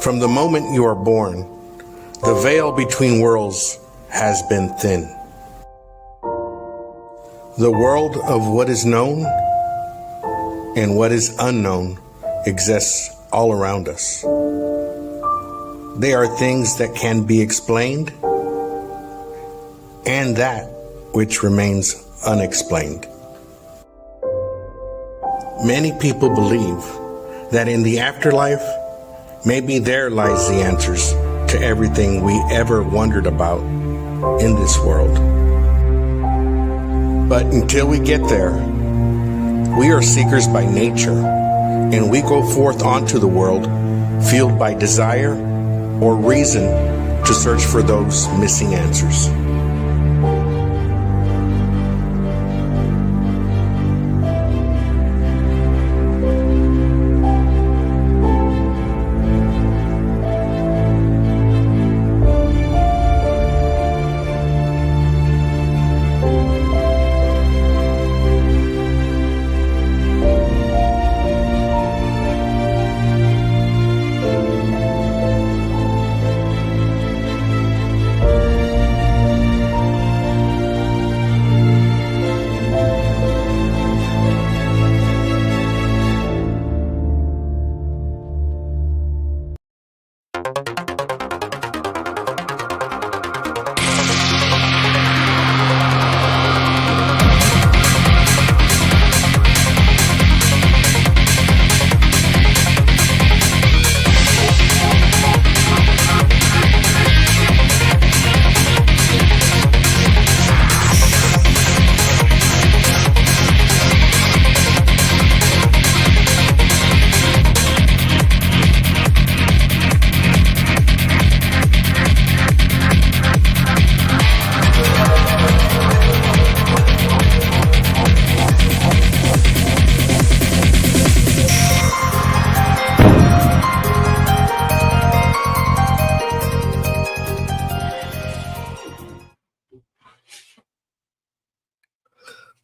From the moment you are born, the veil between worlds has been thin. The world of what is known and what is unknown exists all around us. They are things that can be explained and that which remains unexplained. Many people believe that in the afterlife, maybe there lies the answers to everything we ever wondered about in this world. But until we get there, we are seekers by nature, and we go forth onto the world fueled by desire or reason to search for those missing answers.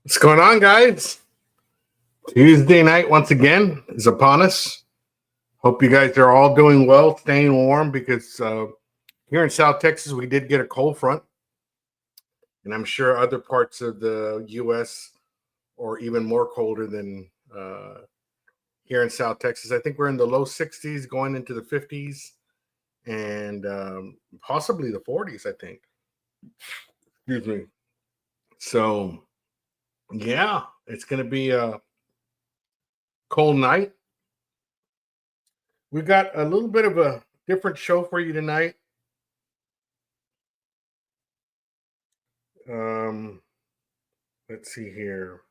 What's going on, guys? Tuesday night once again is upon us. Hope you guys are all doing well, staying warm, because here in South Texas we did get a cold front, and I'm sure other parts of the U.S. are even more colder than here in South Texas. I think we're in the low 60s, going into the 50s, and possibly the 40s, I think. Excuse me. So yeah, it's going to be a cold night. We got a little bit of a different show for you tonight. Let's see here.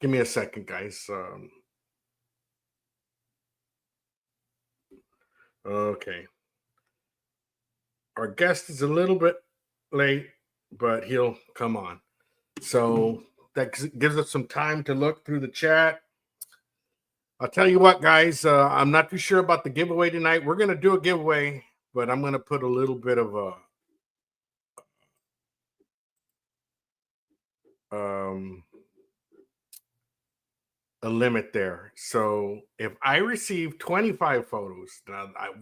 Give me a second, guys. Okay. Our guest is a little bit late, but he'll come on. So that gives us some time to look through the chat. I'll tell you what, guys, I'm not too sure about the giveaway tonight. We're going to do a giveaway, but I'm going to put a little bit of a limit there. So if I receive 25 photos,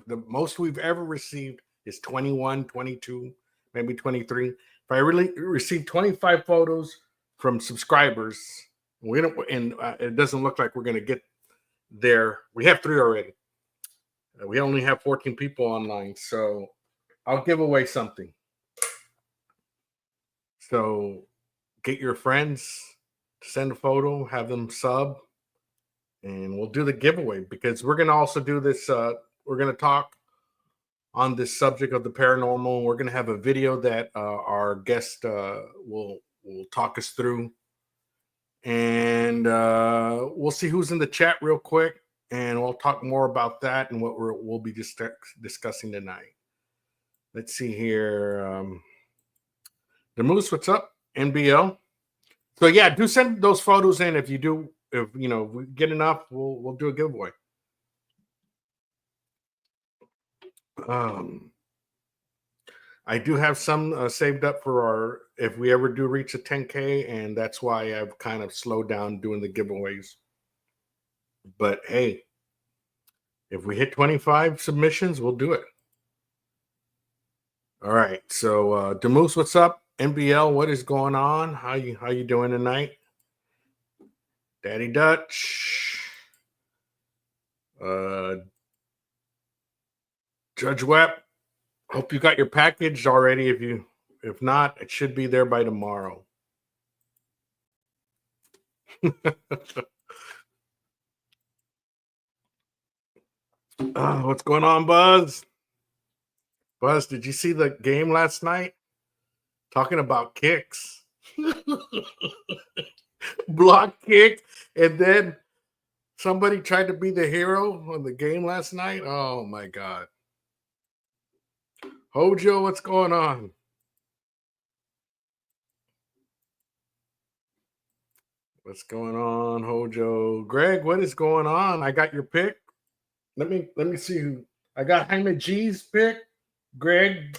the most we've ever received is 21, 22, maybe 23. If I really receive 25 photos from subscribers, it doesn't look like we're going to get there. We have 3 already. We only have 14 people online, so I'll give away something. So get your friends to send a photo, have them sub, and we'll do the giveaway, because we're going to also do this. We're going to talk on this subject of the paranormal. We're going to have a video that our guest will talk us through, and we'll see who's in the chat real quick, and we'll talk more about that and what we'll be discussing tonight. Let's see here. The Moose, what's up? NBL. So yeah, do send those photos in. If we get enough, we'll do a giveaway. I do have some saved up for if we ever do reach a 10K, and that's why I've kind of slowed down doing the giveaways. But hey, If we hit 25 submissions, we'll do it. All right. So Demoose, what's up? NBL, what is going on? How you doing tonight? Daddy Dutch. Judge Webb. Hope you got your package already. If not, it should be there by tomorrow. What's going on, Buzz? Buzz, did you see the game last night? Talking about kicks. Block kick, and then somebody tried to be the hero on the game last night. Oh my God. Hojo, what's going on? What's going on, Hojo? Greg, what is going on? I got your pick. Let me see who I got. Jaime G's pick, Greg,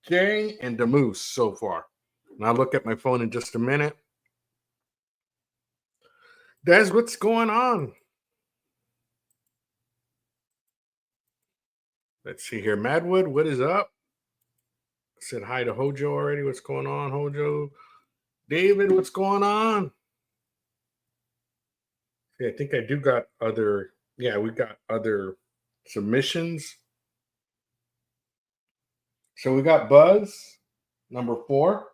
Jay, and Demoose so far. And I'll look at my phone in just a minute. Des, what's going on? Let's see here. Madwood, what is up? I said hi to Hojo already. What's going on, Hojo? David, what's going on? Yeah, I think I do got other. Yeah, we got other submissions. So we got Buzz, number 4.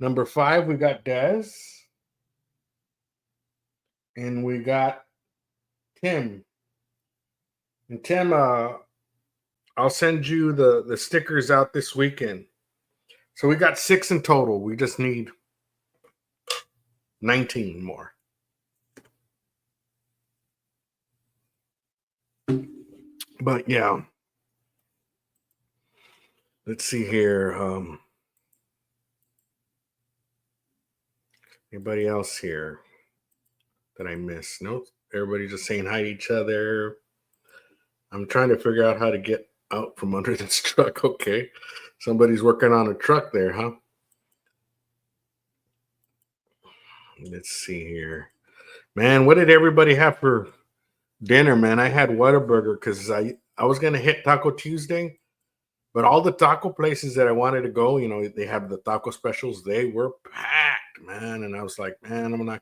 Number 5, we got Des. And we got Tim. And Tim, I'll send you the stickers out this weekend. So we got 6 in total. We just need 19 more. But yeah. Let's see here. Anybody else here that I missed? Nope. Everybody just saying hi to each other. I'm trying to figure out how to get out from under this truck. Okay. Somebody's working on a truck there, huh? Let's see here. Man, what did everybody have for dinner, man? I had Whataburger because I was going to hit Taco Tuesday, but all the taco places that I wanted to go, you know, they have the taco specials. They were packed, man. And I was like, man, I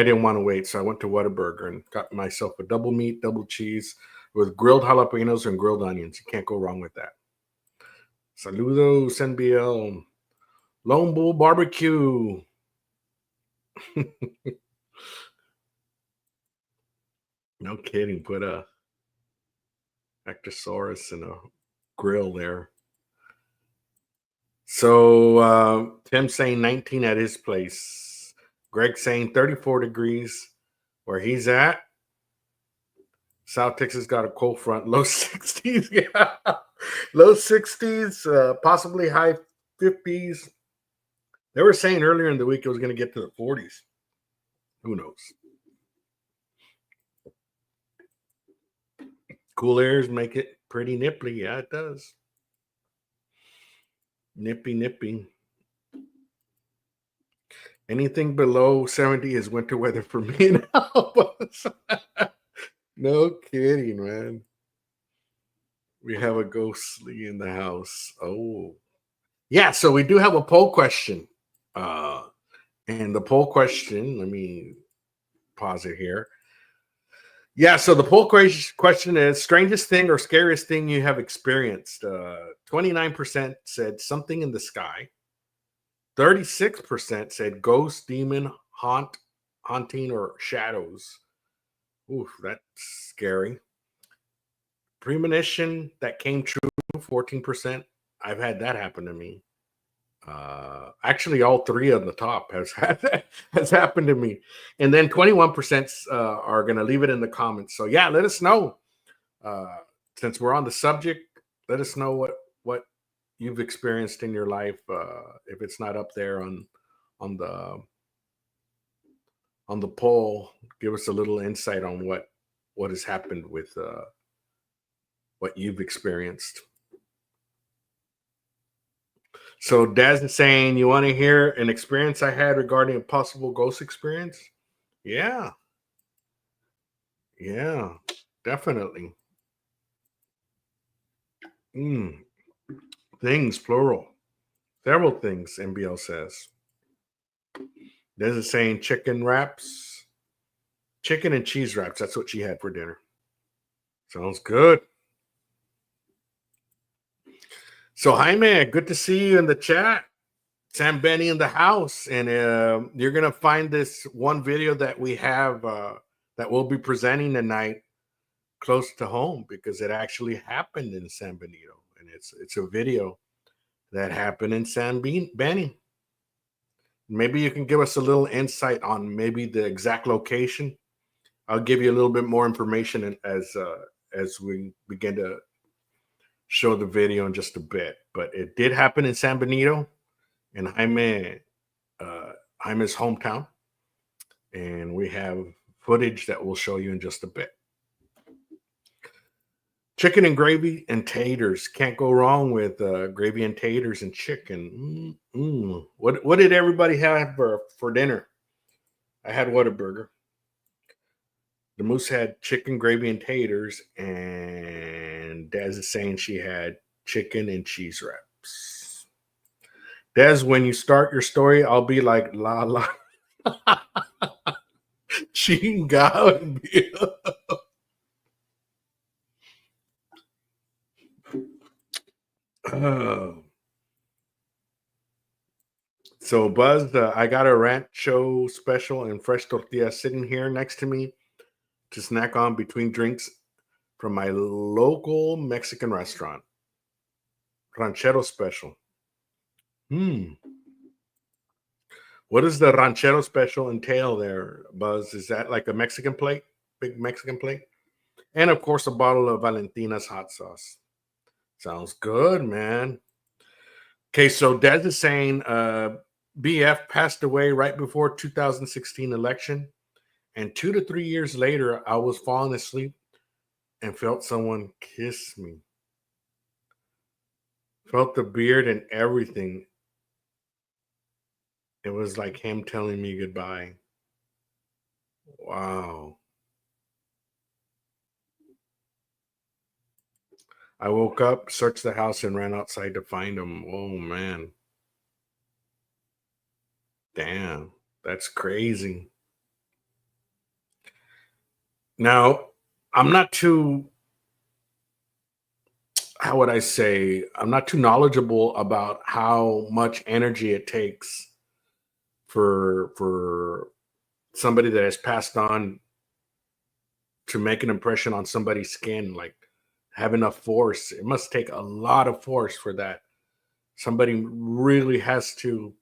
didn't want to wait. So I went to Whataburger and got myself a double meat, double cheese with grilled jalapenos and grilled onions. You can't go wrong with that. Saludos, NBL. Lone Bull Barbecue. No kidding. Put a Actosaurus in a grill there. So Tim saying 19 at his place. Greg saying 34 degrees where he's at. South Texas got a cold front, low 60s. Yeah. Low 60s, possibly high 50s. They were saying earlier in the week it was going to get to the 40s. Who knows? Cool airs make it pretty nipply. Yeah, it does. Nippy. Anything below 70 is winter weather for me and Albus. No kidding, man. We have a ghostly in the house. Oh. Yeah, so we do have a poll question. And the poll question, let me pause it here. Yeah, so the poll question is strangest thing or scariest thing you have experienced. 29% said something in the sky. 36% said ghost, demon, haunting, or shadows. Oof, that's scary. Premonition that came true, 14%. I've had that happen to me. Actually, all 3 on the top has happened to me. And then 21% are going to leave it in the comments. So yeah, let us know. Since we're on the subject, let us know what you've experienced in your life. If it's not up there on the poll, give us a little insight on what has happened with what you've experienced. So Daz is saying, you want to hear an experience I had regarding a possible ghost experience? Yeah, yeah, definitely. Mm, things, plural. Several things, MBL says. Daz is saying chicken wraps, chicken and cheese wraps. That's what she had for dinner. Sounds good. So, Jaime, good to see you in the chat. Sam Benny in the house, and you're gonna find this one video that we have that we'll be presenting tonight close to home because it actually happened in San Benito, and it's a video that happened in Benny. Maybe you can give us a little insight on maybe the exact location. I'll give you a little bit more information as we begin to show the video in just a bit. But it did happen in San Benito, in Jaime's hometown, and we have footage that we'll show you in just a bit. Chicken and gravy and taters. Can't go wrong with gravy and taters and chicken. What did everybody have for dinner? I had Whataburger. The Moose had chicken, gravy, and taters, and Daz is saying she had chicken and cheese wraps. Daz, when you start your story, I'll be like, la la. Chingao. Oh. So, Buzz, I got a rancho special and fresh tortillas sitting here next to me to snack on between drinks from my local Mexican restaurant. Ranchero special. What does the ranchero special entail there, Buzz? Is that like a Mexican plate? Big Mexican plate? And of course, a bottle of Valentina's hot sauce. Sounds good, man. Okay, so Des is saying BF passed away right before 2016 election. And 2 to 3 years later, I was falling asleep and felt someone kiss me. Felt the beard and everything. It was like him telling me goodbye. Wow. I woke up, searched the house, and ran outside to find him. Oh, man. Damn. That's crazy. Now, I'm not too, how would I say, I'm not too knowledgeable about how much energy it takes for somebody that has passed on to make an impression on somebody's skin, like have enough force. It must take a lot of force for that. Somebody really has to,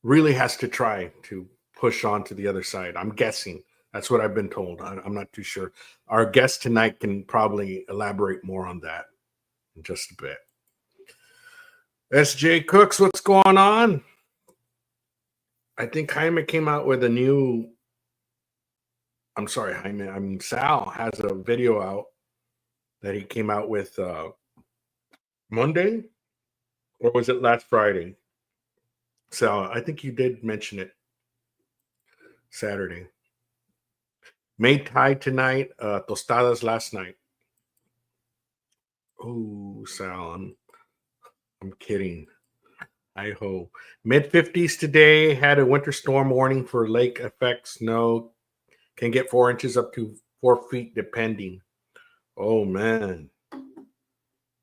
really has to try to push on to the other side. I'm guessing. That's what I've been told. I'm not too sure. Our guest tonight can probably elaborate more on that in just a bit. SJ Cooks, what's going on? I think Jaime came out with a new. I'm sorry, Jaime. Sal has a video out that he came out with Monday, or was it last Friday? Sal, I think you did mention it. Saturday. Made Thai tonight, tostadas last night. Oh, Sal, I'm kidding. Hi-ho. Mid-50s today, had a winter storm warning for lake effect snow. Can get 4 inches up to 4 feet depending. Oh, man.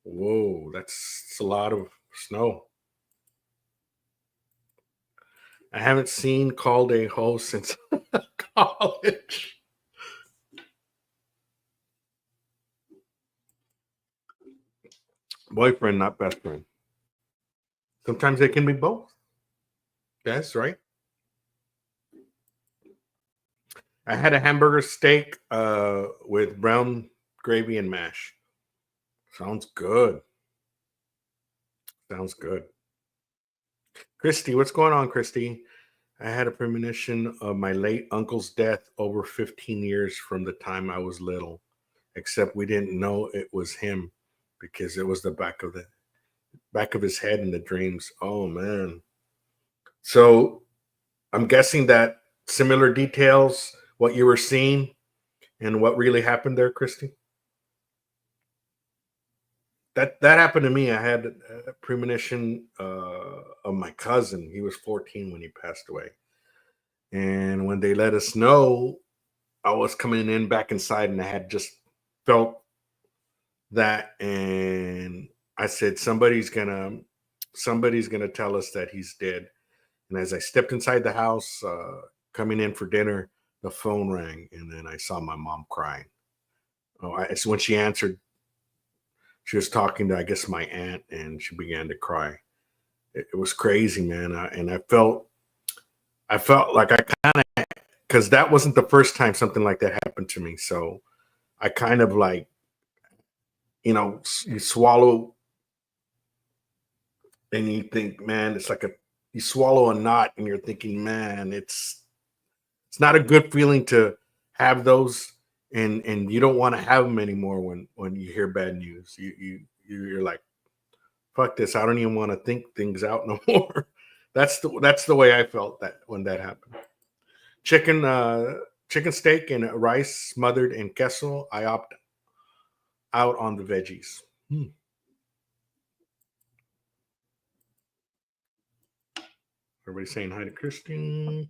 Whoa, that's a lot of snow. I haven't seen Called a Ho since college. Boyfriend, not best friend. Sometimes they can be both. That's right. I had a hamburger steak with brown gravy and mash. Sounds good. Sounds good. Christy, what's going on, Christy? I had a premonition of my late uncle's death over 15 years from the time I was little, except we didn't know it was him. because it was the back of his head in the dreams. Oh man. So I'm guessing that similar details, what you were seeing and what really happened there, Christy. That happened to me. I had a premonition of my cousin. He was 14 when he passed away. And when they let us know, I was coming in back inside and I had just felt that, and I said somebody's gonna tell us that he's dead. And as I stepped inside the house, coming in for dinner, the phone rang, and then I saw my mom crying. So when she answered, she was talking to, I guess, my aunt, and she began to cry. It was crazy, man. And I felt like I kind of, because that wasn't the first time something like that happened to me. So I kind of like, you swallow and you think, man, it's like you swallow a knot and you're thinking, man, it's not a good feeling to have those, and you don't want to have them anymore when you hear bad news. You're like, fuck this, I don't even want to think things out no more. That's the way I felt that when that happened. Chicken steak and rice smothered in queso. I opt out on the veggies. Everybody saying hi to Christine.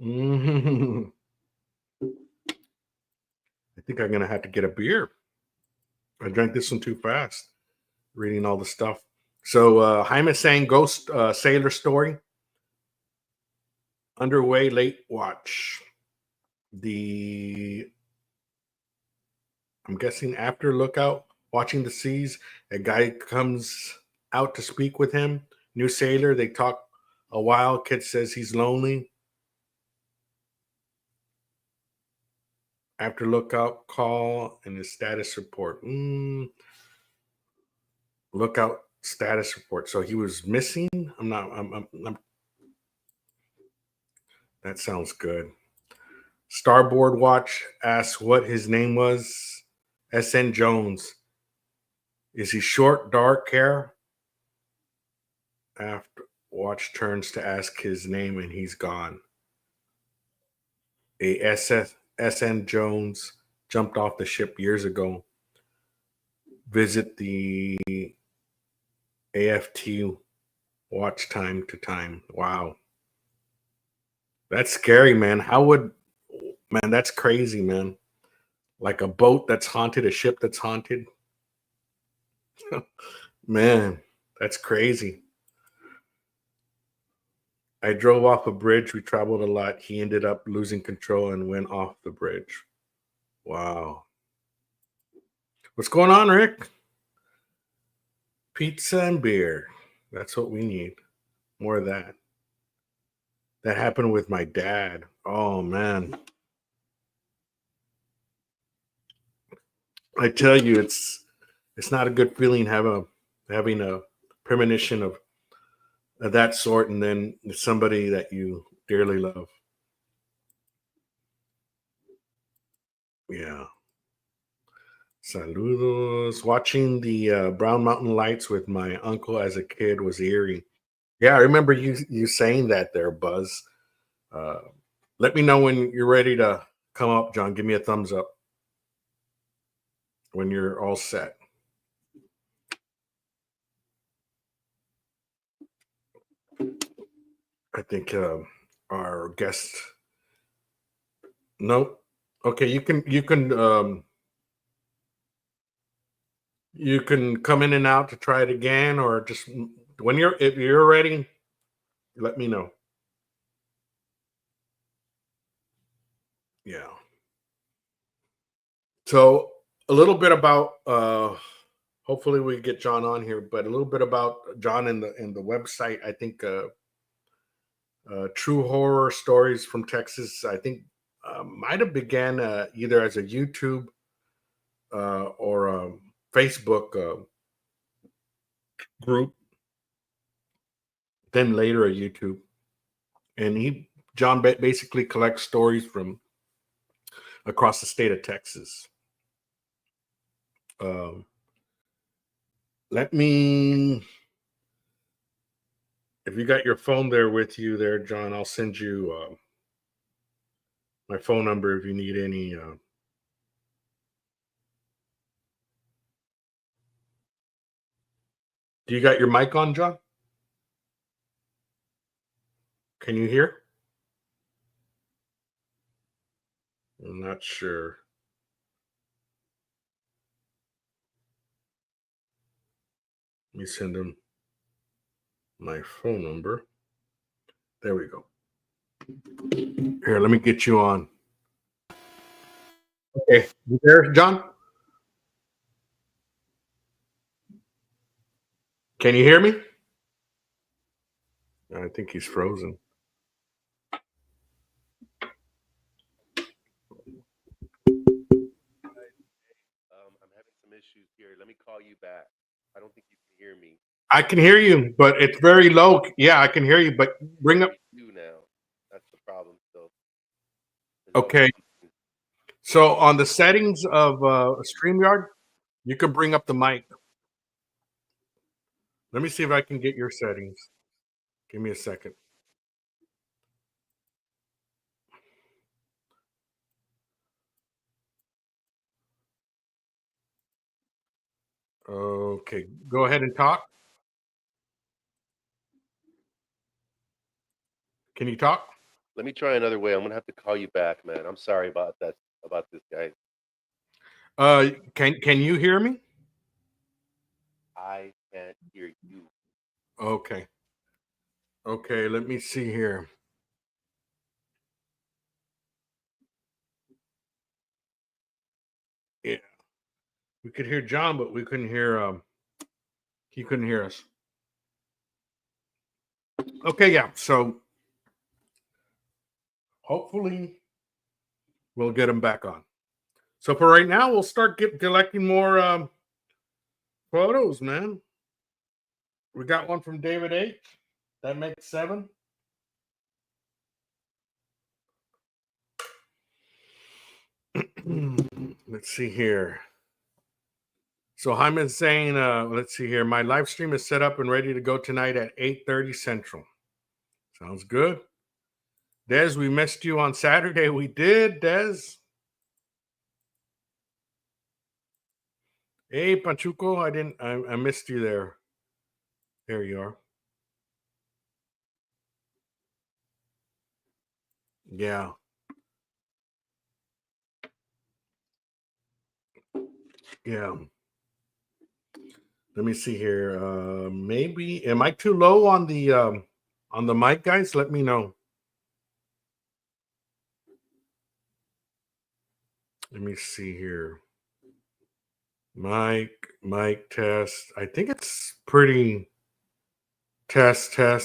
I think I'm gonna have to get a beer. I drank this one too fast, reading all the stuff. So Jaime saying ghost sailor story underway. Late watch. I'm guessing after lookout, watching the seas. A guy comes out to speak with him. New sailor. They talk a while. Kid says he's lonely. After lookout call and his status report. Lookout status report. So he was missing. That sounds good. Starboard Watch asks what his name was. SN Jones. Is he short, dark hair? After Watch turns to ask his name and he's gone. SN Jones jumped off the ship years ago. Visit the AFT watch time to time. Wow. That's scary, man. Man, that's crazy, man. Like a boat that's haunted, a ship that's haunted. Man, that's crazy. I drove off a bridge. We traveled a lot. He ended up losing control and went off the bridge. Wow. What's going on, Rick? Pizza and beer. That's what we need. More of that. That happened with my dad. Oh, man. I tell you, it's not a good feeling having a premonition of that sort, and then somebody that you dearly love. Yeah. Saludos. Watching the Brown Mountain Lights with my uncle as a kid was eerie. Yeah, I remember you saying that there, Buzz. Let me know when you're ready to come up, John. Give me a thumbs up when you're all set. I think our guest. Nope. Okay, you can come in and out to try it again, or just if you're ready, let me know. Yeah. So a little bit about hopefully we get John on here, but a little bit about John in the website. I think True Horror Stories from Texas. I think might have began either as a YouTube or a Facebook group, then later a YouTube. And John basically collects stories from across the state of Texas. Let me, if you got your phone there with you there, John, I'll send you my phone number if you need any. Do you got your mic on, John? Can you hear? I'm not sure. Let me send him my phone number. There we go. Here, let me get you on. Okay, you there, John? Can you hear me? I think he's frozen. I'm having some issues here. Let me call you back. I don't think you can hear me. I can hear you, but it's very low. Yeah, I can hear you, but bring up. You now. That's the problem. So Okay. So on the settings of StreamYard, you can bring up the mic. Let me see if I can get your settings. Give me a second. Okay, go ahead and talk. Can you talk? let me try another way. I'm gonna have to call you back, man. I'm sorry about that. About this guy. Can you hear me? I can't hear you. Okay. Okay, let me see here. Yeah. We could hear John, but we couldn't hear he couldn't hear us. Okay, yeah. So hopefully we'll get him back on. So for right now, we'll start collecting more photos, man. We got one from David H. That makes 7. Let's see here. So Hyman's saying, let's see here. My live stream is set up and ready to go tonight at 8:30 Central. Sounds good. Des, we missed you on Saturday. We did, Des. Hey, Pachuco, I missed you there. There you are. Yeah. Yeah. Let me see here. Maybe am I too low on the mic, guys? Let me know. Let me see here. Mic test. I think it's pretty test. I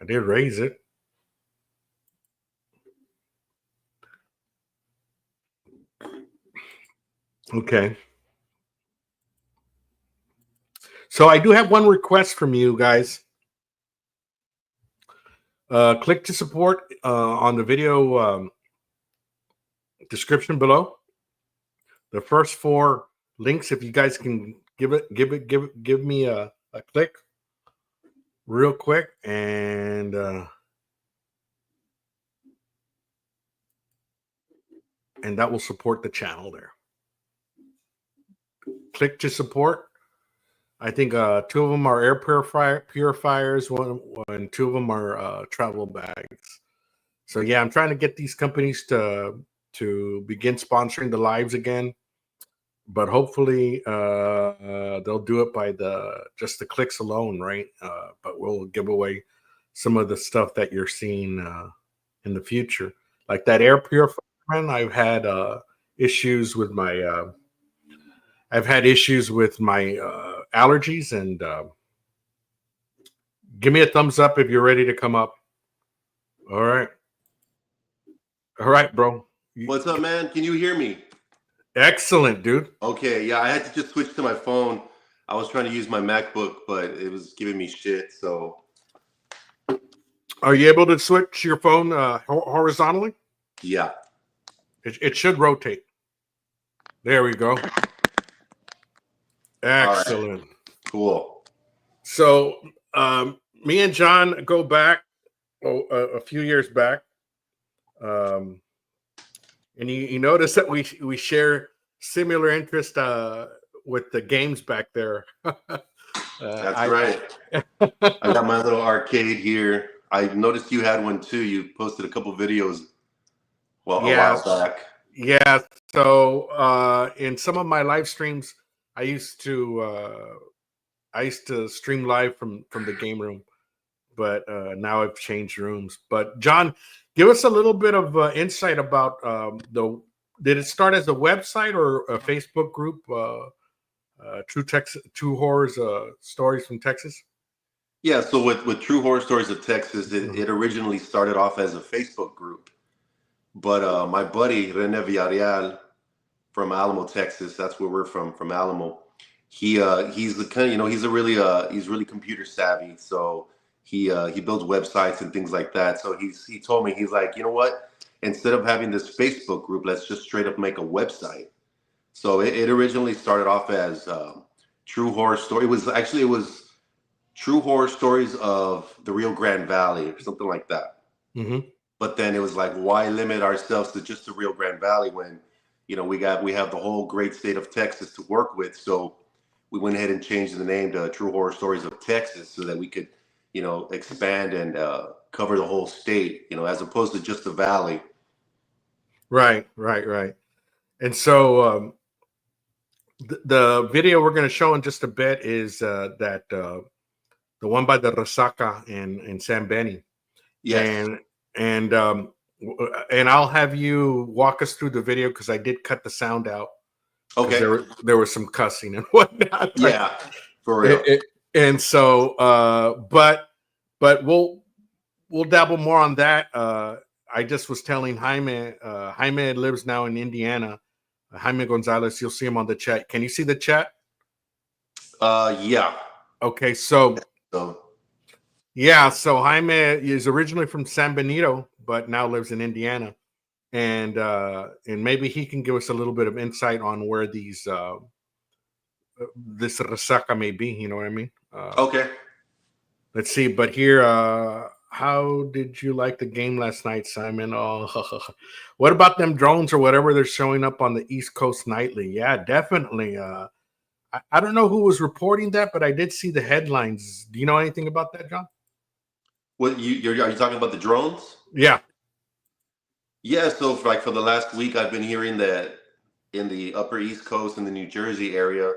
did raise it. Okay. So I do have one request from you guys. Click to support on the video description below. The first 4 links, if you guys can give me a click real quick, and that will support the channel there. Click to support. I think 2 of them are air purifiers, one and 2 of them are travel bags. So yeah, I'm trying to get these companies to begin sponsoring the lives again, but hopefully they'll do it by just the clicks alone, right? But we'll give away some of the stuff that you're seeing in the future, like that air purifier. I've had issues with my allergies, and give me a thumbs up if you're ready to come up. All right, bro. What's up, man? Can you hear me? Excellent, dude. Okay, yeah. I had to just switch to my phone. I was trying to use my MacBook, but it was giving me shit. So. Are you able to switch your phone horizontally? Yeah. It should rotate. There we go. Excellent. Right. Cool. So me and John go back a few years back. And you notice that we share similar interest with the games back there. That's right. I got my little arcade here. I noticed you had one too. You posted a couple videos a while back. Yeah. So in some of my live streams, I used to stream live from the game room, but now I've changed rooms. But John, give us a little bit of insight about did it start as a website or a Facebook group? True Horrors Stories from Texas. Yeah, so with True Horror Stories of Texas, it originally started off as a Facebook group. But my buddy Rene Villarreal from Alamo, Texas, that's where we're from Alamo. He's the kind of, he's really computer savvy. So he builds websites and things like that. So he told me, he's like, you know what? Instead of having this Facebook group, let's just straight up make a website. So it originally started off as True Horror Story. It was True Horror Stories of the Rio Grande Valley or something like that. Mm-hmm. But then it was like, why limit ourselves to just the Rio Grande Valley when, we have the whole great state of Texas to work with. So we went ahead and changed the name to True Horror Stories of Texas so that we could, expand and cover the whole state, as opposed to just the valley. Right. And so the video we're going to show in just a bit is that the one by the Resaca in San Benny. Yes. And I'll have you walk us through the video because I did cut the sound out. Okay. There was some cussing and whatnot. Yeah, for real. And so, but we'll dabble more on that. I just was telling Jaime. Jaime lives now in Indiana. Jaime Gonzalez. You'll see him on the chat. Can you see the chat? Yeah. Okay, so Jaime is originally from San Benito, but now lives in Indiana, and maybe he can give us a little bit of insight on where this resaca may be. You know what I mean? Okay. Let's see. But here, how did you like the game last night, Simon? Oh, what about them drones or whatever they're showing up on the East Coast nightly? Yeah, definitely. I don't know who was reporting that, but I did see the headlines. Do you know anything about that, John? What are you talking about, the drones? Yeah. Yeah, so for the last week, I've been hearing that in the Upper East Coast and the New Jersey area,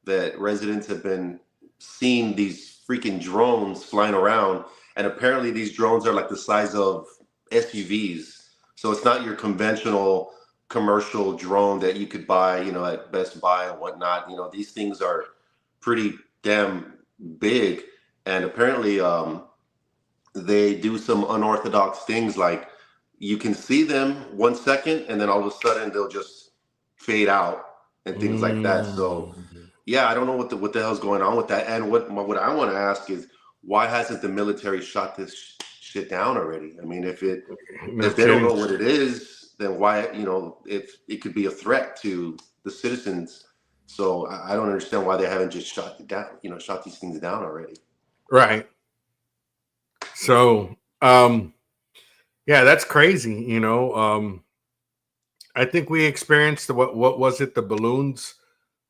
that residents have been seeing these freaking drones flying around, and apparently these drones are like the size of SUVs. So it's not your conventional commercial drone that you could buy, at Best Buy and whatnot. These things are pretty damn big, and apparently they do some unorthodox things, like you can see them 1 second and then all of a sudden they'll just fade out and things like that. So yeah, I don't know what the hell's going on with that. And what I want to ask is, why hasn't the military shot this shit down already? I mean, if they don't know what it is, then why, if it could be a threat to the citizens. So I don't understand why they haven't just shot it down, shot these things down already. Right. So, yeah, that's crazy. I think we experienced what was it, the balloons,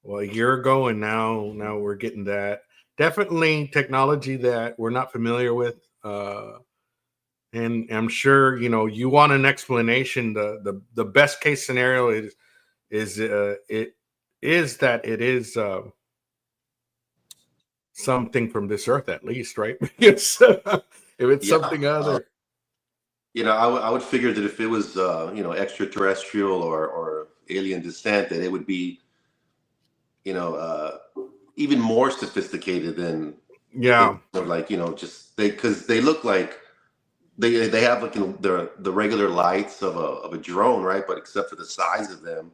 a year ago, and now we're getting that. Definitely technology that we're not familiar with, and I'm sure you want an explanation. The best case scenario is that it is something from this earth, at least, right? If it's something other. I would figure that if it was, extraterrestrial or alien descent, that it would be, even more sophisticated than, because they look like they have like the regular lights of a drone, right? But except for the size of them,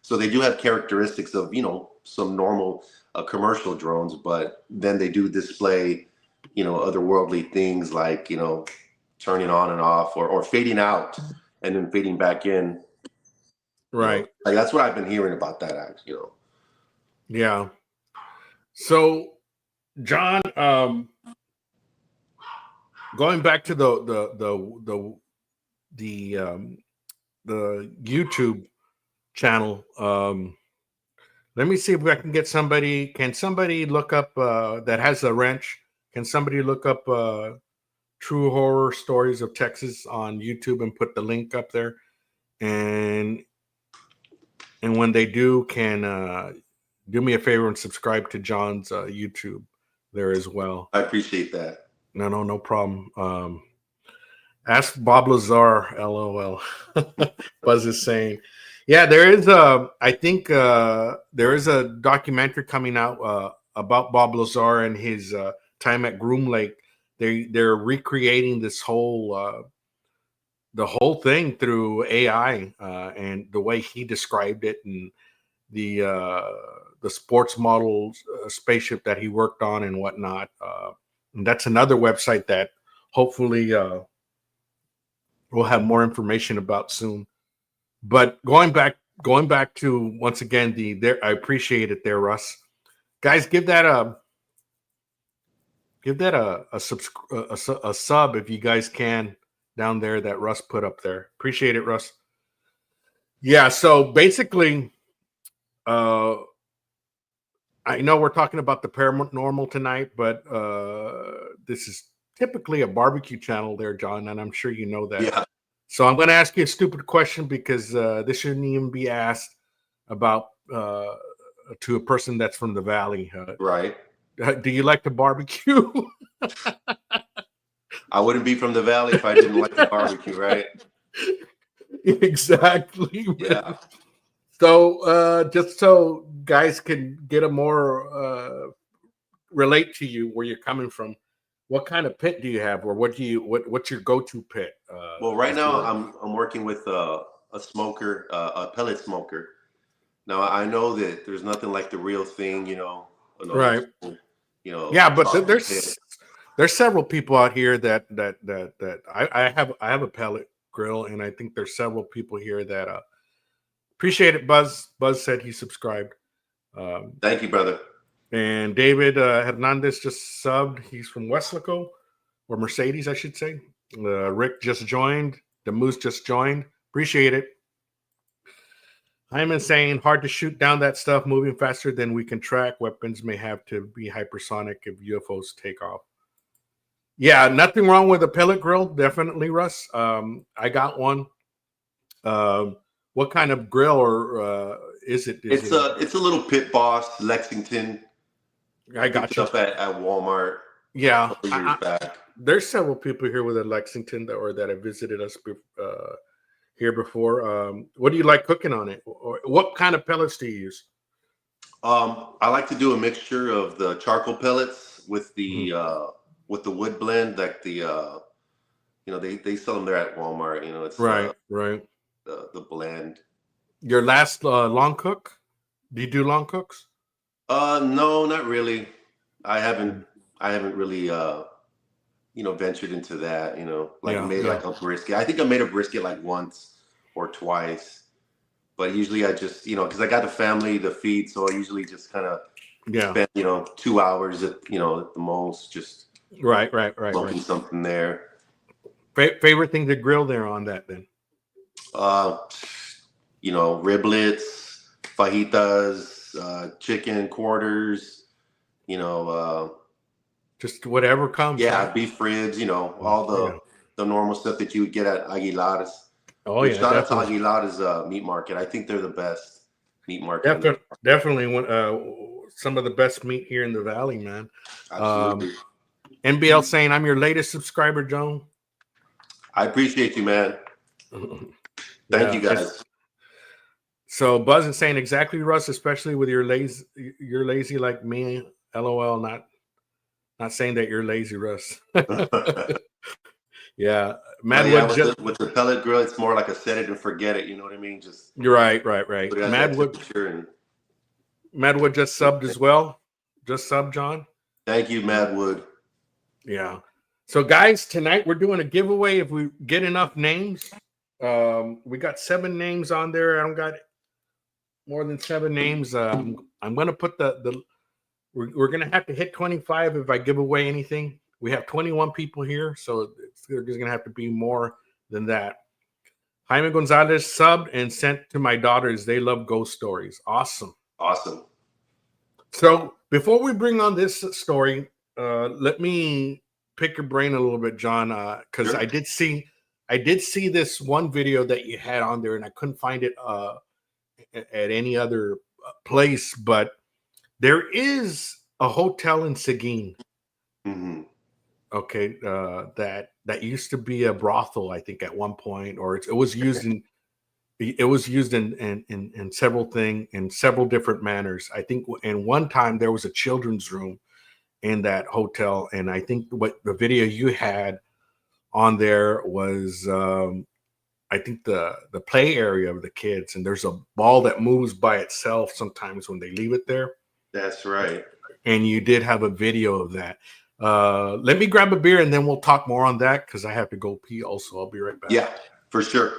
so they do have characteristics of some normal commercial drones, but then they do display otherworldly things like turning on and off or fading out and then fading back in. Right. Like that's what I've been hearing about that act. Yeah. So, John, going back to the YouTube channel, let me see if I can get somebody. Can somebody look up that has a wrench? Can somebody look up True Horror Stories of Texas on YouTube and put the link up there? And when they do, can do me a favor and subscribe to John's YouTube there as well. I appreciate that. No problem. Ask Bob Lazar, LOL. Buzz is saying, yeah, there is I think there is a documentary coming out about Bob Lazar and his time at Groom Lake. They're recreating this whole the whole thing through AI and the way he described it, and the sports model spaceship that he worked on and whatnot. And that's another website that hopefully we'll have more information about soon. But going back to once again I appreciate it there, Russ. Guys, give that a sub if you guys can down there that Russ put up there. Appreciate it, Russ. Yeah, so basically, I know we're talking about the paranormal tonight, but this is typically a barbecue channel there, John, and I'm sure you know that. Yeah. So I'm going to ask you a stupid question because this shouldn't even be asked about to a person that's from the Valley. Right. Do you like to barbecue? I wouldn't be from the Valley if I didn't like the barbecue, right? Exactly. Yeah. So just so guys can get a more relate to you where you're coming from, what kind of pit do you have, or what's your go-to pit? Well, right now I'm working with a smoker, a pellet smoker. Now I know that there's nothing like the real thing, Right. Yeah, but there's several people out here that I have a pellet grill, and I think there's several people here that appreciate it. Buzz said he subscribed. Thank you, brother. And David Hernandez just subbed. He's from Weslaco, or Mercedes, I should say. Rick just joined. The Moose just joined. Appreciate it. I'm insane. Hard to shoot down that stuff moving faster than we can track. Weapons may have to be hypersonic if UFOs take off. Yeah, nothing wrong with a pellet grill. Definitely, Russ. I got one. What kind of grill or is it? It's a little Pit Boss Lexington. I got you. Up at Walmart. Yeah, years back. There's several people here with a Lexington that have visited us here before. What do you like cooking on it? Or what kind of pellets do you use? I like to do a mixture of the charcoal pellets with the wood blend, like the they sell them there at Walmart. It's right. The blend. Your last long cook? Do you do long cooks? No, not really. I haven't really ventured into that, made like a brisket. I think I made a brisket like once or twice, but usually I just, because I got a family to feed, so I usually just kind of spend, 2 hours at the most, just right smoking something there. Favorite thing to grill there on that then? Riblets, fajitas, chicken quarters, just whatever comes. Yeah, beef ribs, all the normal stuff that you would get at Aguilar's. Oh yeah, shout out to Aguilar's meat market. I think they're the best meat market. Definitely some of the best meat here in the Valley, man. Absolutely. NBL saying, I'm your latest subscriber, Joan. I appreciate you, man. Thank you, guys. So Buzz is saying exactly, Russ, especially with you're lazy like me. LOL, not saying that you're lazy, Russ. Yeah. Madwood with the pellet grill, it's more like a set it and forget it, you know what I mean? Just you're right. Madwood just subbed as well. Just subbed, John. Thank you, Madwood. Yeah. So guys, tonight we're doing a giveaway if we get enough names. We got 7 names on there. I don't got more than 7 names. I'm going to put we're going to have to hit 25 if I give away anything. We have 21 people here, so there's going to have to be more than that. Jaime Gonzalez subbed and sent to my daughters. They love ghost stories. Awesome. Awesome. So before we bring on this story, let me pick your brain a little bit, John, because Sure. I did see this one video that you had on there, and I couldn't find it at any other place. But there is a hotel in Seguin. Mm-hmm. Okay, that used to be a brothel, I think, at one point, or it was used in. It was used in several different manners. I think in one time there was a children's room in that hotel, and I think what the video you had on there was I think the play area of the kids, and there's a ball that moves by itself sometimes when they leave it there. That's right. And you did have a video of that. Let me grab a beer and then we'll talk more on that because I have to go pee also. I'll be right back. Yeah, for sure.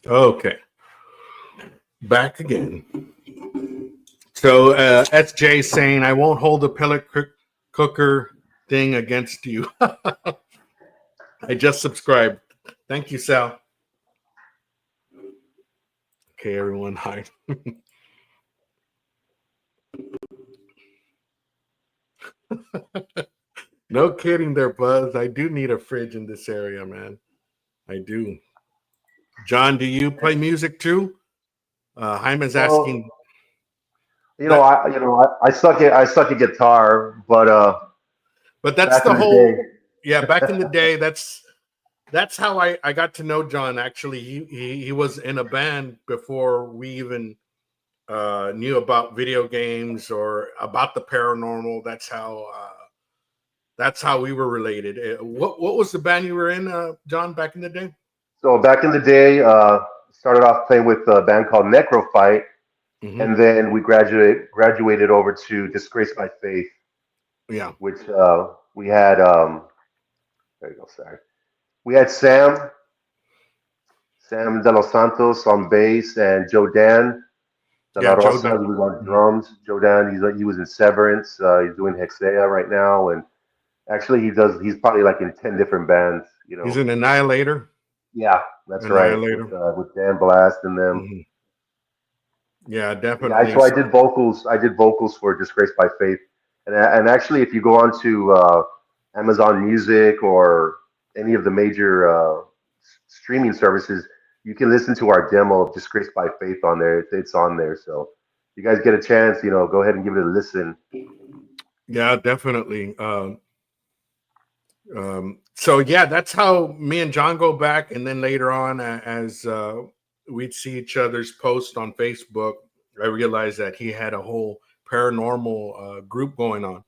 Okay. Back again. So SJ saying, I won't hold the pellet cooker thing against you. I just subscribed. Thank you, Sal. Okay, everyone. Hi. No kidding there, Buzz. I do need a fridge in this area, man. I do. John, do you play music too? Hyman's asking. Well, I suck at guitar, But that's back the in the whole. day, Yeah, back in the day, that's how I got to know John. Actually, he was in a band before we even knew about video games or about the paranormal. That's how we were related. What was the band you were in, John, back in the day? so back in the day, started off playing with a band called Necrofight, Mm-hmm. and then we graduated over to Disgrace by Faith, Yeah, which we had. There you go, sorry. We had Sam De Los Santos on bass, and Joe Dan De La yeah, Joe Rosa, did. who was on Mhm. drums. Joe Dan, he was in Severance. He's doing Hexea right now, and actually he's probably like in 10 different bands. He's an Annihilator. Yeah, that's right. Annihilator. With Dan Blast and them. Hmm. Yeah, Yeah, definitely. so I did vocals. I did vocals for Disgraced by Faith, and actually, if you go on to Amazon Music or any of the major streaming services, you can listen to our demo of Disgraced by Faith on there. It's on there. So, if you guys get a chance, go ahead and give it a listen. Yeah, definitely. So yeah, that's how me and John go back, and then later on, as we'd see each other's posts on Facebook, I realized that he had a whole paranormal group going on,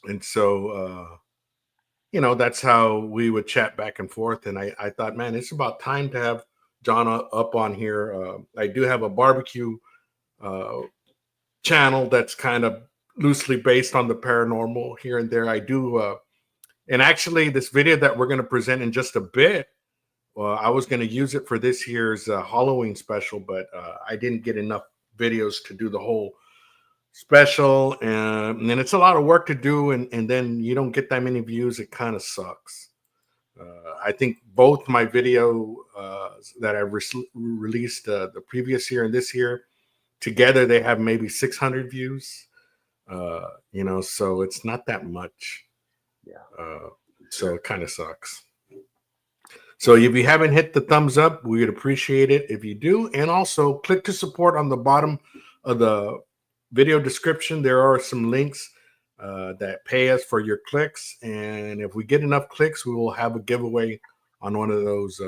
and so that's how we would chat back and forth. And I thought, man, it's about time to have John up on here. I do have a barbecue channel that's kind of loosely based on the paranormal here and there. I do, and actually, this video that we're going to present in just a bit, well, I was going to use it for this year's Halloween special, but I didn't get enough videos to do the whole special, and then it's a lot of work to do, and then you don't get that many views. It kind of sucks. I think both my video that I released the previous year and this year together, they have maybe 600 views. So it's not that much. Yeah. So it kind of sucks. So if you haven't hit the thumbs up, we would appreciate it if you do. And also click to support on the bottom of the video description. There are some links that pay us for your clicks. And if we get enough clicks, we will have a giveaway on one of those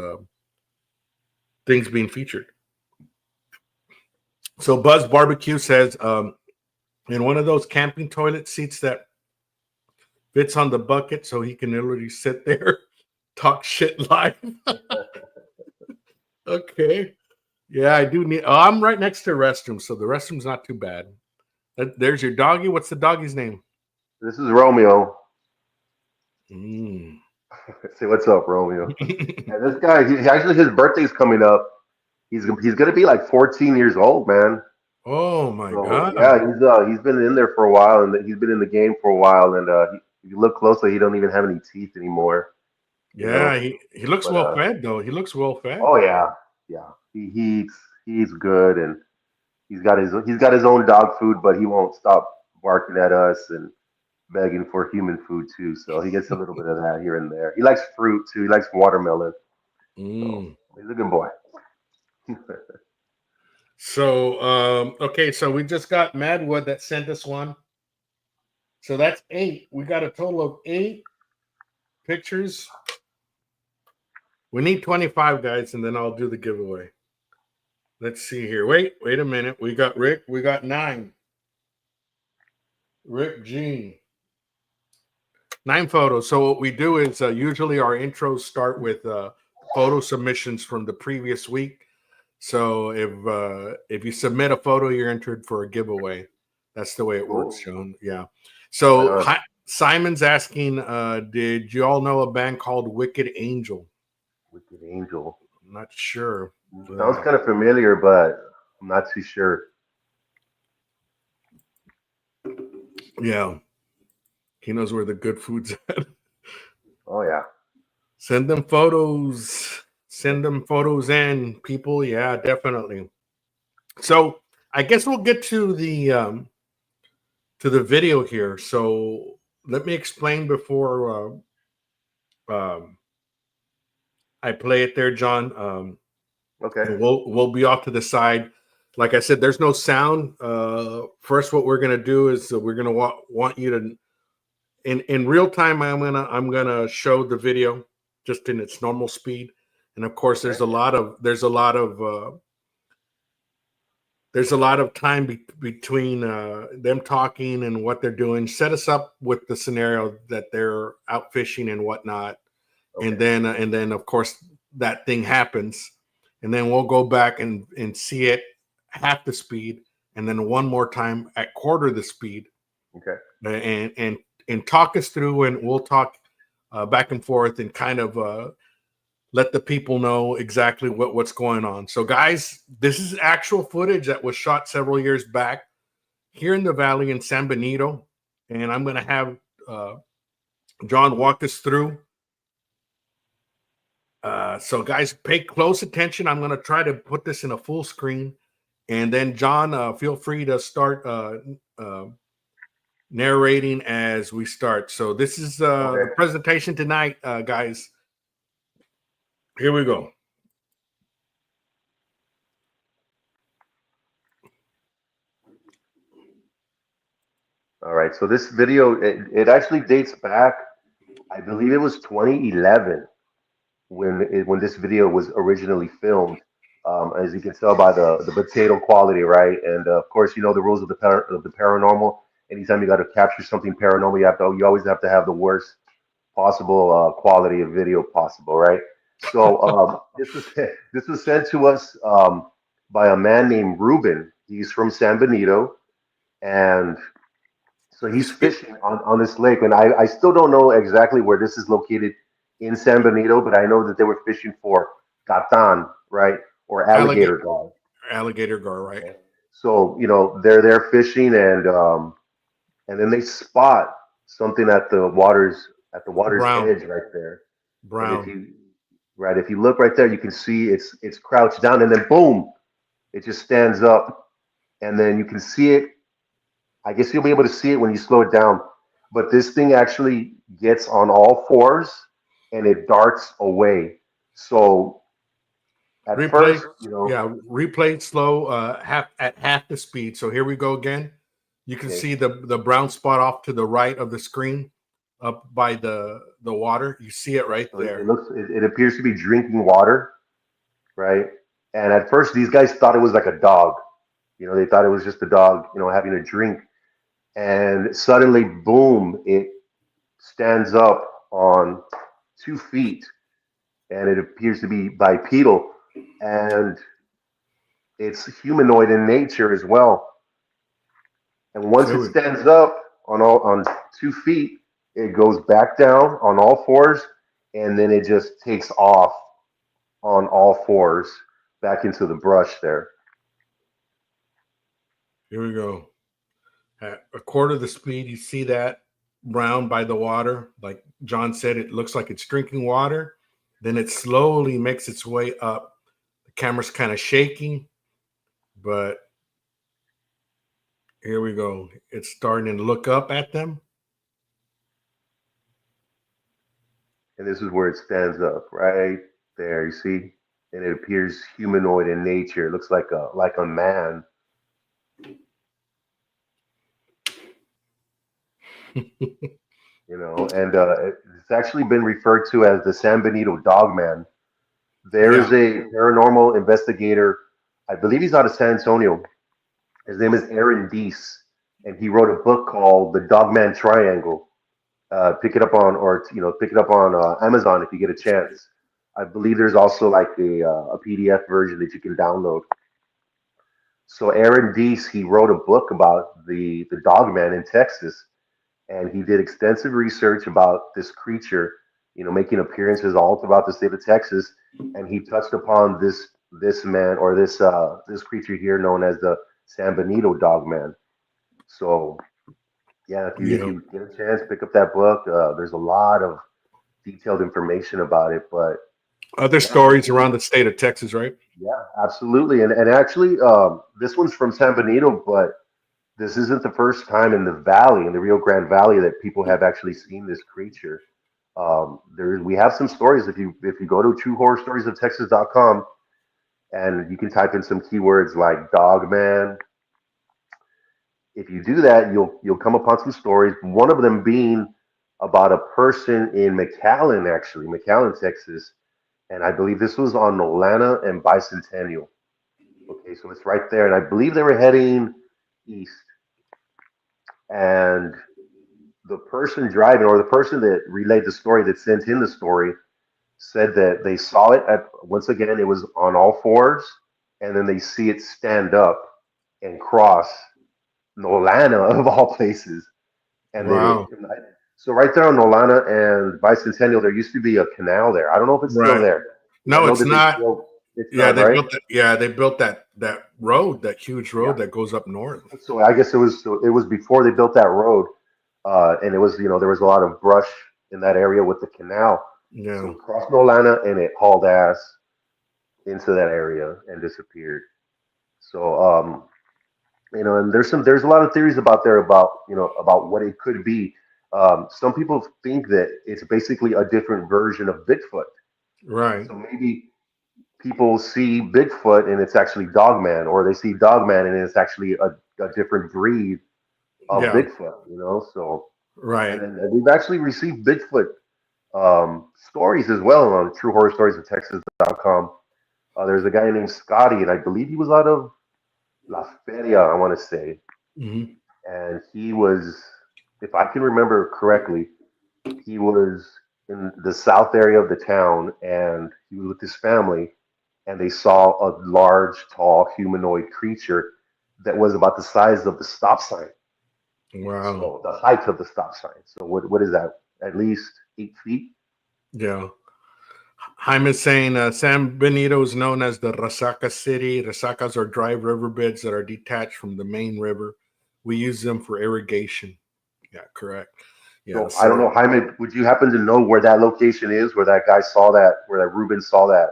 things being featured. So Buzz Barbecue says, in one of those camping toilet seats that fits on the bucket so he can literally sit there, talk shit live. Okay. Yeah, I do need. Oh, I'm right next to the restroom, so the restroom's not too bad. There's your doggy. What's the doggy's name? This is Romeo. Mm. Say what's up, Romeo. Yeah, this guy, he actually, his birthday's coming up. He's gonna be like 14 years old, man. Oh my So, God. yeah, he's been in there for a while, and he's been in the game for a while. And if you look closely, he don't even have any teeth anymore. Yeah, he looks But, well fed though. He looks well fed. oh yeah, yeah. He eats good, and he's got his own dog food, but he won't stop barking at us and begging for human food too. So he gets a little bit of that here and there. He likes fruit too. He likes watermelon. So he's a good boy. So okay, so we just got Madwood that sent us one. So that's 8. We got a total of 8 pictures. We need 25 guys, and then I'll do the giveaway. Let's see here. Wait a minute. We got Rick. We got 9. Rick Jean. 9 photos. So what we do is usually our intros start with photo submissions from the previous week. So if you submit a photo, you're entered for a giveaway. That's the way it works, Sean. Yeah. So Simon's asking, did you all know a band called Wicked Angel? Wicked Angel. I'm not sure. Sounds kind of familiar, but I'm not too sure. Yeah. He knows where the good food's at. Oh yeah. Send them photos. Send them photos in, people. Yeah, definitely. So I guess we'll get to the video here. So let me explain before I play it there, John. Okay. We'll be off to the side. Like I said, there's no sound. First, what we're gonna do is we're gonna want you to in real time. I'm gonna show the video just in its normal speed, and of course, there's a lot of time between them talking and what they're doing. Set us up with the scenario that they're out fishing and whatnot, and then of course that thing happens, and then we'll go back and see it half the speed, and then one more time at quarter the speed. Okay. And talk us through, and we'll talk back and forth and kind of let the people know exactly what's going on. So, guys, this is actual footage that was shot several years back here in the valley in San Benito, and I'm going to have John walk us through. So, guys, pay close attention. I'm going to try to put this in a full screen, and then John, feel free to start narrating as we start. So, this is the presentation tonight, guys. Here we go. All right. So this video, it actually dates back, I believe it was 2011 when this video was originally filmed. As you can tell by the potato quality, right? And of course, you know the rules of the paranormal. Anytime you got to capture something paranormal, you always have to have the worst possible quality of video possible, right? So this was sent to us by a man named Ruben. He's from San Benito, and So he's fishing on this lake, and I still don't know exactly where this is located in San Benito, but I know that they were fishing for gatan, right, or alligator alligator gar. alligator gar, right? Okay. So they're there fishing, and then they spot something at the water's Brown, edge right there. And brown. if you look right there, you can see it's crouched down, and then boom, it just stands up, and then you can see it. I guess you'll be able to see it when you slow it down. But this thing actually gets on all fours and it darts away. So at Replay, first, yeah, replay slow, half the speed. So here we go again. You can okay, see the brown spot off to the right of the screen, up by the water. You see it right so there. it appears to be drinking water, right? And at first, these guys thought it was like a dog. They thought it was just a dog, having a drink. And suddenly, boom, it stands up on 2 feet, and it appears to be bipedal, and it's humanoid in nature as well. And once Here it we stands up on 2 feet, it goes back down on all fours, and then it just takes off on all fours back into the brush there. here we go. At a quarter of the speed, you see that brown by the water. Like John said, it looks like it's drinking water. Then it slowly makes its way up. The camera's kind of shaking, but here we go. It's starting to look up at them. And this is where it stands up, right there. You see, and it appears humanoid in nature. It looks like a man. And it's actually been referred to as the San Benito Dog Man. There's Yeah. a paranormal investigator, I believe he's out of San Antonio. His name is Aaron Deese, and he wrote a book called The Dogman Triangle. Pick it up on Amazon if you get a chance. I believe there's also like a PDF version that you can download. So Aaron Deese, he wrote a book about the Dogman in Texas, and he did extensive research about this creature, making appearances all throughout the state of Texas, and he touched upon this man or this creature here known as the San Benito Dog Man. So yeah, if Yeah. you get a chance, pick up that book. There's a lot of detailed information about it, but Other yeah, man, stories around the state of Texas, right? yeah, absolutely. And actually, this one's from San Benito, but this isn't the first time in the valley, in the Rio Grande Valley, that people have actually seen this creature. We have some stories. If you go to truehorrorstoriesoftexas.com and you can type in some keywords like dog man, if you do that, you'll come upon some stories. One of them being about a person in McAllen, Texas, and I believe this was on Nolana and Bicentennial. Okay, so it's right there, and I believe they were heading east. And the person driving, or the person that relayed the story, that sent in the story, said that they saw it at, once again, it was on all fours, and then they see it stand up and cross Nolana of all places, and then Wow. so right there on Nolana and Bicentennial, there used to be a canal there. I don't know if it's still Right. there, but I No, know it's that they not. still. It's Yeah, not, they right? built that. Yeah, they built that road, that huge Yeah. road that goes up north. So I guess it was before they built that road, and it was there was a lot of brush in that area with the canal. So Yeah. it crossed Nolana and it hauled ass into that area and disappeared. So and there's a lot of theories about there about what it could be. Some people think that it's basically a different version of Bigfoot. Right. So maybe people see Bigfoot and it's actually Dogman, or they see Dogman and it's actually a different breed of Yeah. Bigfoot. So and Right. then we've actually received Bigfoot stories as well on truehorrorstoriesoftexas.com. There's a guy named Scotty, and I believe he was out of La Feria, I want to say, Hmm. and he was, if I can remember correctly, he was in the south area of the town, and he was with his family, and they saw a large, tall, humanoid creature that was about the size of the stop sign. Wow. So the height of the stop sign. So what is that? At least 8 feet. Yeah. Jaime's saying San Benito is known as the Resaca City. Resacas are dry riverbeds that are detached from the main river. We use them for irrigation. Yeah, correct. Yeah, So I don't know, Jaime. Would you happen to know where that location is? Where that guy saw that? Where that Ruben saw that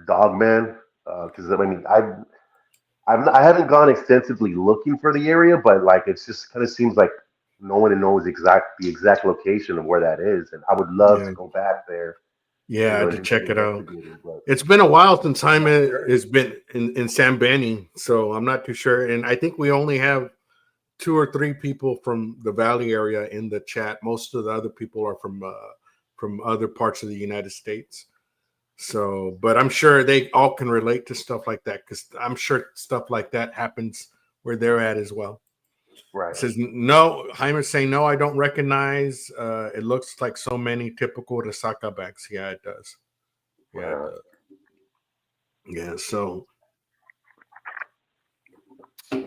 dog man? Because I mean, I haven't gone extensively looking for the area, but like it's just kind of seems like no one knows the exact location of where that is, and I would love yeah, to go back there, yeah, and to do some check it out. investigating. But It's been a while since I'm not Jaime sure. has been in San Benny, so I'm not too sure. And I think we only have 2 or 3 people from the Valley area in the chat. Most of the other people are from other parts of the United States. So, but I'm sure they all can relate to stuff like that because I'm sure stuff like that happens where they're at as well. Right. It says no. Jaime's saying no. I don't recognize. It looks like so many typical resaca bags. Yeah, it does. Yeah, it Right. does. Yeah. So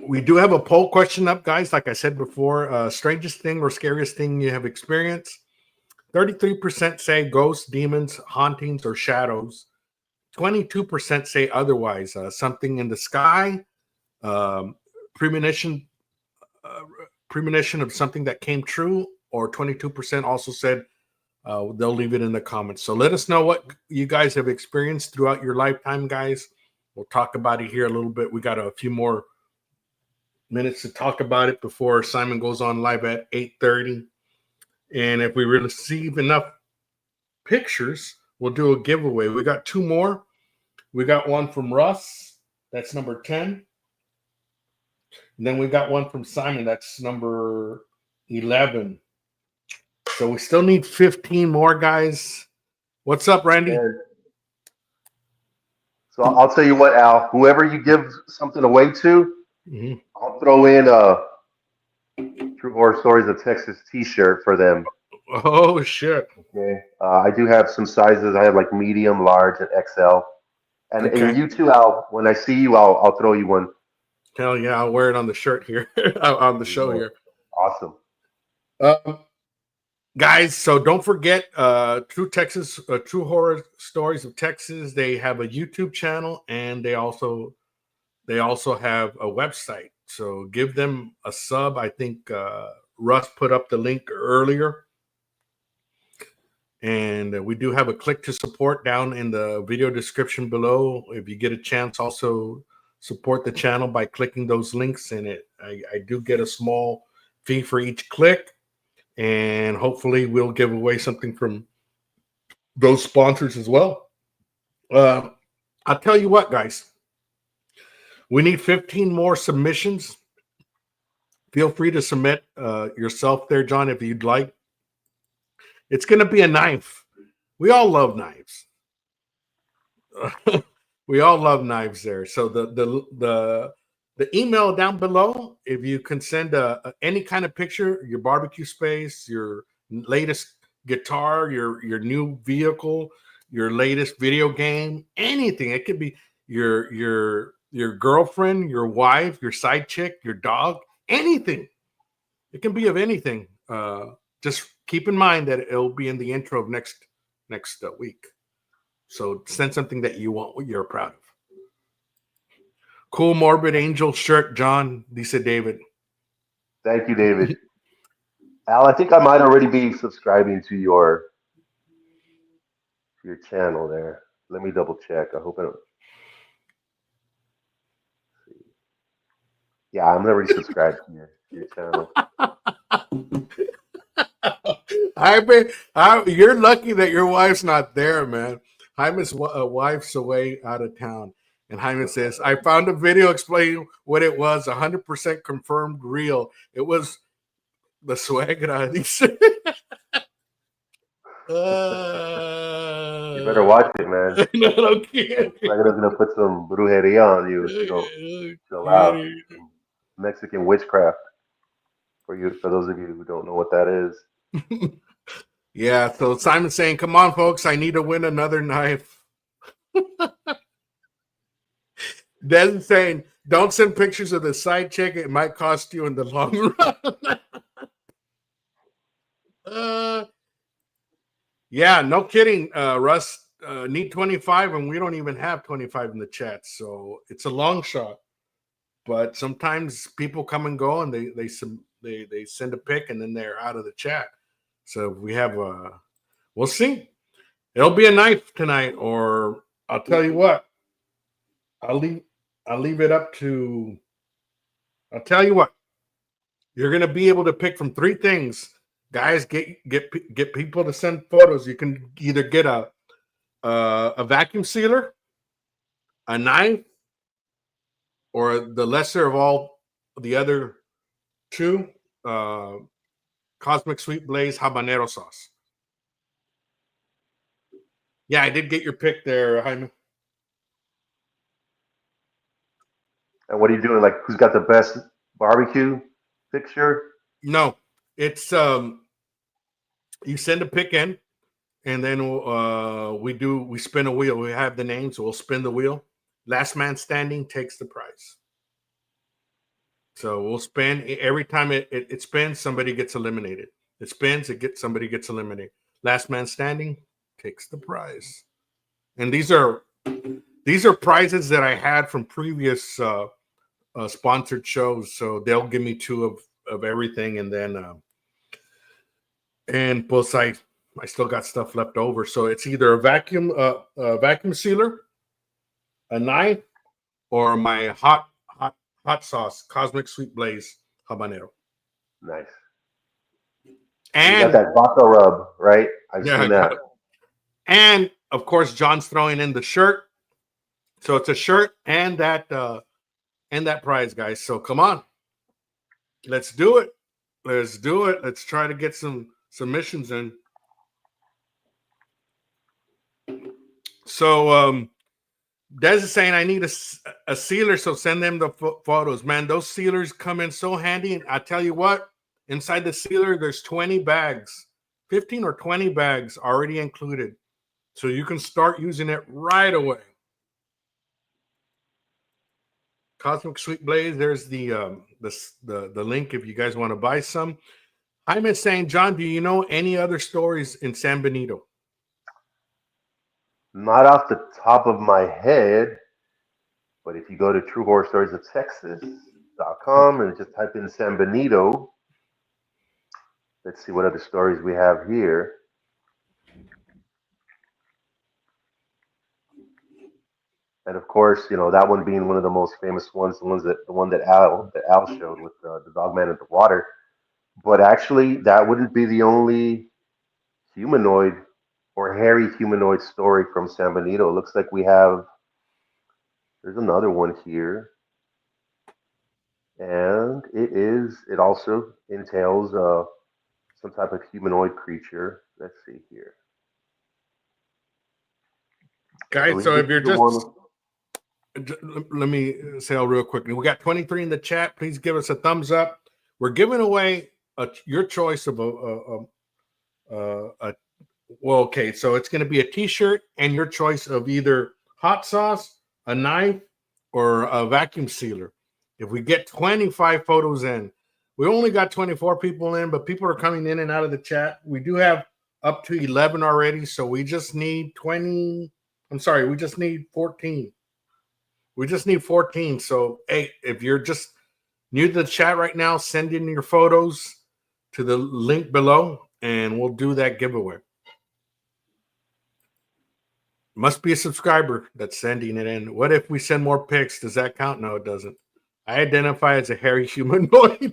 we do have a poll question up, guys. Like I said before, strangest thing or scariest thing you have experienced. 33% say ghosts, demons, hauntings, or shadows. 22% say otherwise. Something in the sky, um, premonition, uh, premonition of something that came true, or 22% also said they'll leave it in the comments. So let us know what you guys have experienced throughout your lifetime, guys. We'll talk about it here a little bit. We got a few more minutes to talk about it before Simon goes on live at 8:30. And if we receive enough pictures, we'll do a giveaway. We got 2 more. We got one from Russ. That's number 10. And then we got one from Simon. That's number 11. So we still need 15 more, guys. What's up, Randy? And so I'll tell you what, Al. Whoever you give something away to, Mm-hmm. I'll throw in a True Horror Stories of Texas T-shirt for them. Oh, shit. Okay. I do have some sizes. I have like medium, large, and XL. And Okay. you too, Al. When I see you, I'll throw you one. Hell yeah, I'll wear it on the shirt here, on the show here. Awesome. Guys, so don't forget True Horror Stories of Texas. They have a YouTube channel and they also have a website. So give them a sub. I think Russ put up the link earlier. And we do have a click to support down in the video description below. If you get a chance, also support the channel by clicking those links in it. I do get a small fee for each click. And hopefully we'll give away something from those sponsors as well. I'll tell you what, guys. We need 15 more submissions. Feel free to submit yourself there, John, if you'd like. It's going to be a knife. We all love knives. We all love knives there. So the email down below, if you can send any kind of picture, your barbecue space, your latest guitar, your new vehicle, your latest video game, anything. It could be your girlfriend, your wife, your side chick, your dog, anything. It can be of anything. Just keep in mind that it'll be in the intro of next week. So send something that you want, what you're proud of. Cool Morbid Angel shirt, John, dice David. Thank you, David. Al, I think I might already be subscribing to your channel there. Let me double check. I hope I don't. See. Yeah, I'm already subscribed to your channel. You're lucky that your wife's not there, man. Jaime's wife's away out of town. And Jaime says, I found a video explaining what it was, 100% confirmed real. It was the suegra. You better watch it, man. No kidding. Suegra's gonna put some brujeria on you if you don't chill out. Some Mexican witchcraft for those of you who don't know what that is. Yeah, so Simon's saying, come on, folks, I need to win another knife. Desmond saying, Don't send pictures of the side chick. It might cost you in the long run. Yeah, no kidding, Russ. Need 25, and we don't even have 25 in the chat, so it's a long shot. But sometimes people come and go, and they send a pic, and then they're out of the chat. So we have we'll see. It'll be a knife tonight, or I'll tell you what. I'll leave it up to. I'll tell you what. You're gonna be able to pick from 3 things. Guys, get people to send photos. You can either get a vacuum sealer, a knife, or the lesser of all the other 2, Cosmic Sweet Blaze habanero sauce. Yeah, I did get your pick there, Jaime. And what are you doing? Like, who's got the best barbecue picture? No, it's you send a pick in, and then we spin a wheel. We have the names, so we'll spin the wheel. Last man standing takes the prize. So we'll spin every time it spins, somebody gets eliminated. It spins, somebody gets eliminated. Last man standing takes the prize. And these are prizes that I had from previous sponsored shows. So they'll give me 2 of everything, and then and plus I still got stuff left over. So it's either a vacuum sealer, a knife, or my hot sauce, Cosmic Sweet Blaze habanero. Nice. And you got that vodka rub, right? I've seen that. And of course, John's throwing in the shirt. So it's a shirt and that prize, guys. So come on. Let's do it. Let's do it. Let's try to get some submissions in. So Des is saying I need a sealer, so send them the photos. Man, those sealers come in so handy. And I tell you what, inside the sealer, there's 20 bags, 15 or 20 bags already included. So you can start using it right away. Cosmic Sweet Blaze, there's the link if you guys want to buy some. I'm saying, John, do you know any other stories in San Benito? Not off the top of my head, but if you go to truehorrorstoriesofTexas.com and just type in San Benito, let's see what other stories we have here. And of course, that one being one of the most famous ones, the one that Al showed with the dog man in the water. But actually, that wouldn't be the only humanoid or hairy humanoid story from San Benito. It looks like there's another one here. And it also entails some type of humanoid creature. Let's see here. Guys, so if you're just... Let me say real quickly. We got 23 in the chat. Please give us a thumbs up. We're giving away your choice of okay, so it's going to be a t-shirt and your choice of either hot sauce, a knife, or a vacuum sealer. If we get 25 photos in, we only got 24 people in, but people are coming in and out of the chat. We do have up to 11 already, so we just need 14. We just need 14. So, hey, if you're just new to the chat right now, send in your photos to the link below, and we'll do that giveaway. Must be a subscriber that's sending it in. What if we send more pics? Does that count? No, it doesn't. I identify as a hairy humanoid.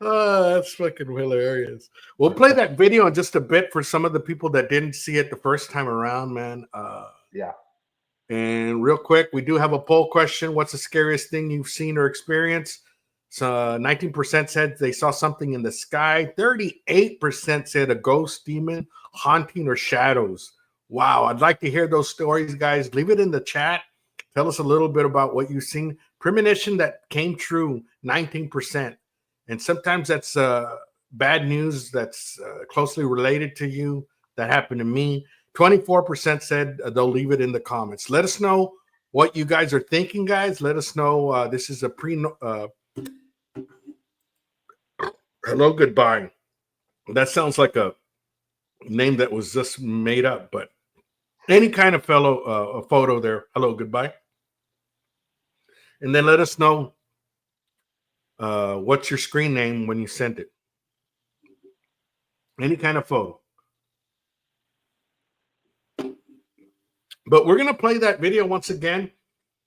Oh, that's fucking hilarious. We'll play that video in just a bit for some of the people that didn't see it the first time around, man. Yeah. And real quick, we do have a poll question. What's the scariest thing you've seen or experienced? So 19% said they saw something in the sky. 38% said a ghost, demon, haunting, or shadows. Wow, I'd like to hear those stories, guys. Leave it in the chat. Tell us a little bit about what you've seen. Premonition that came true, 19%. And sometimes that's bad news that's closely related to you. That happened to me. 24% said they'll leave it in the comments. Let us know what you guys are thinking, guys. Let us know. This is a hello, goodbye. That sounds like a name that was just made up, but any kind of photo there. Hello, goodbye. And then let us know what's your screen name when you send it. Any kind of photo. But we're going to play that video once again.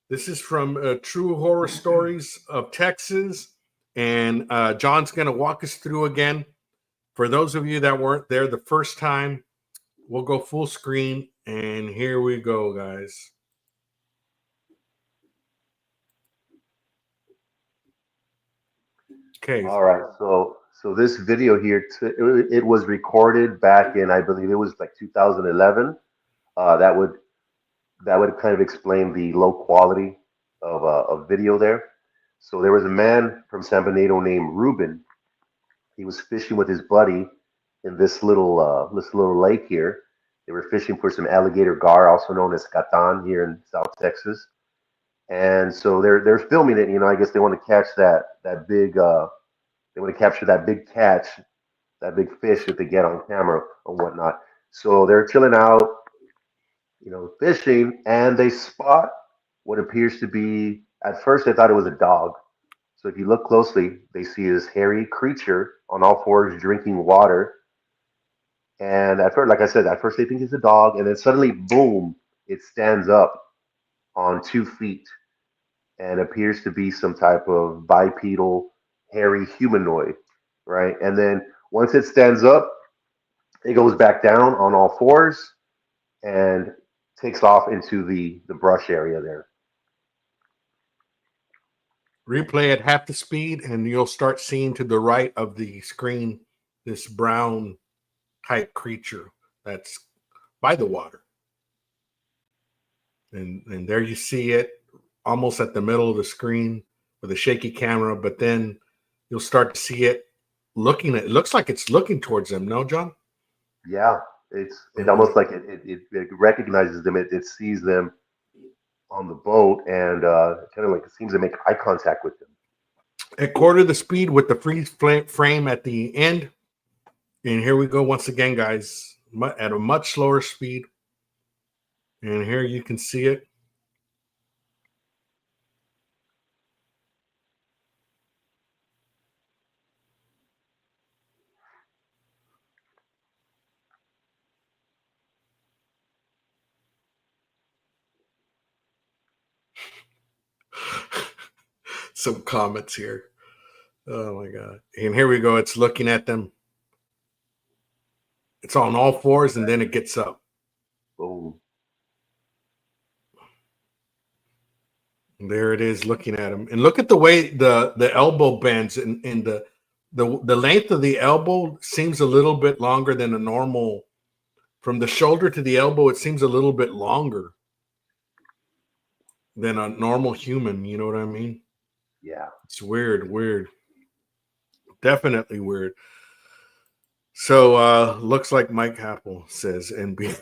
This is from True Horror Stories of Texas. And John's going to walk us through again. For those of you that weren't there the first time, we'll go full screen. And here we go, guys. Okay. All right. So this video here, it was recorded back in, I believe it was like 2011. That would kind of explain the low quality of video there. So there was a man from San Benito named Ruben. He was fishing with his buddy in this little lake here. They were fishing for some alligator gar, also known as catan, here in South Texas. And so they're filming it. You know, I guess they want to catch that big. They want to capture that big catch, that big fish that they get on camera or whatnot. So they're chilling out, you know, fishing, and they spot what appears to be. At first, they thought it was a dog. So if you look closely, they see this hairy creature on all fours drinking water. And at first, like I said, at first they think it's a dog, and then suddenly, boom, it stands up on 2 feet and appears to be some type of bipedal, hairy humanoid, right? And then once it stands up, it goes back down on all fours and takes off into the brush area there. Replay at half the speed, and you'll start seeing to the right of the screen this brown type creature that's by the water. And there you see it almost at the middle of the screen with a shaky camera, but then you'll start to see it looking at it. Looks like it's looking towards them, no, John? Yeah, it's almost like it recognizes them. It sees them on the boat, and kind of like it seems to make eye contact with them. At quarter the speed with the freeze frame at the end. And here we go once again, guys, at a much slower speed. And here you can see it. Some comments here. Oh my God. And here we go. It's looking at them. It's on all fours, and then it gets up. Boom. There it is looking at him. And look at the way the elbow bends, and the length of the elbow seems a little bit longer than a normal. From the shoulder to the elbow, it seems a little bit longer than a normal human. You know what I mean? Yeah. It's weird. Definitely weird. So looks like Mike Apple says NBL.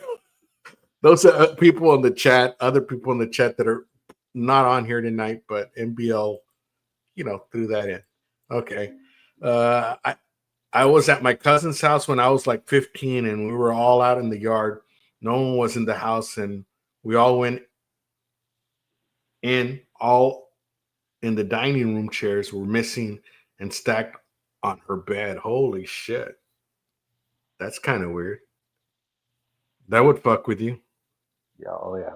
Those are people in the chat, other people in the chat that are not on here tonight, but NBL, you know, threw that in. Okay. I was at my cousin's house when I was like 15, and we were all out in the yard. No one was in the house, and we all went in. All in the dining room chairs were missing and stacked on her bed. Holy shit. That's kind of weird. That would fuck with you. Yeah. Oh yeah.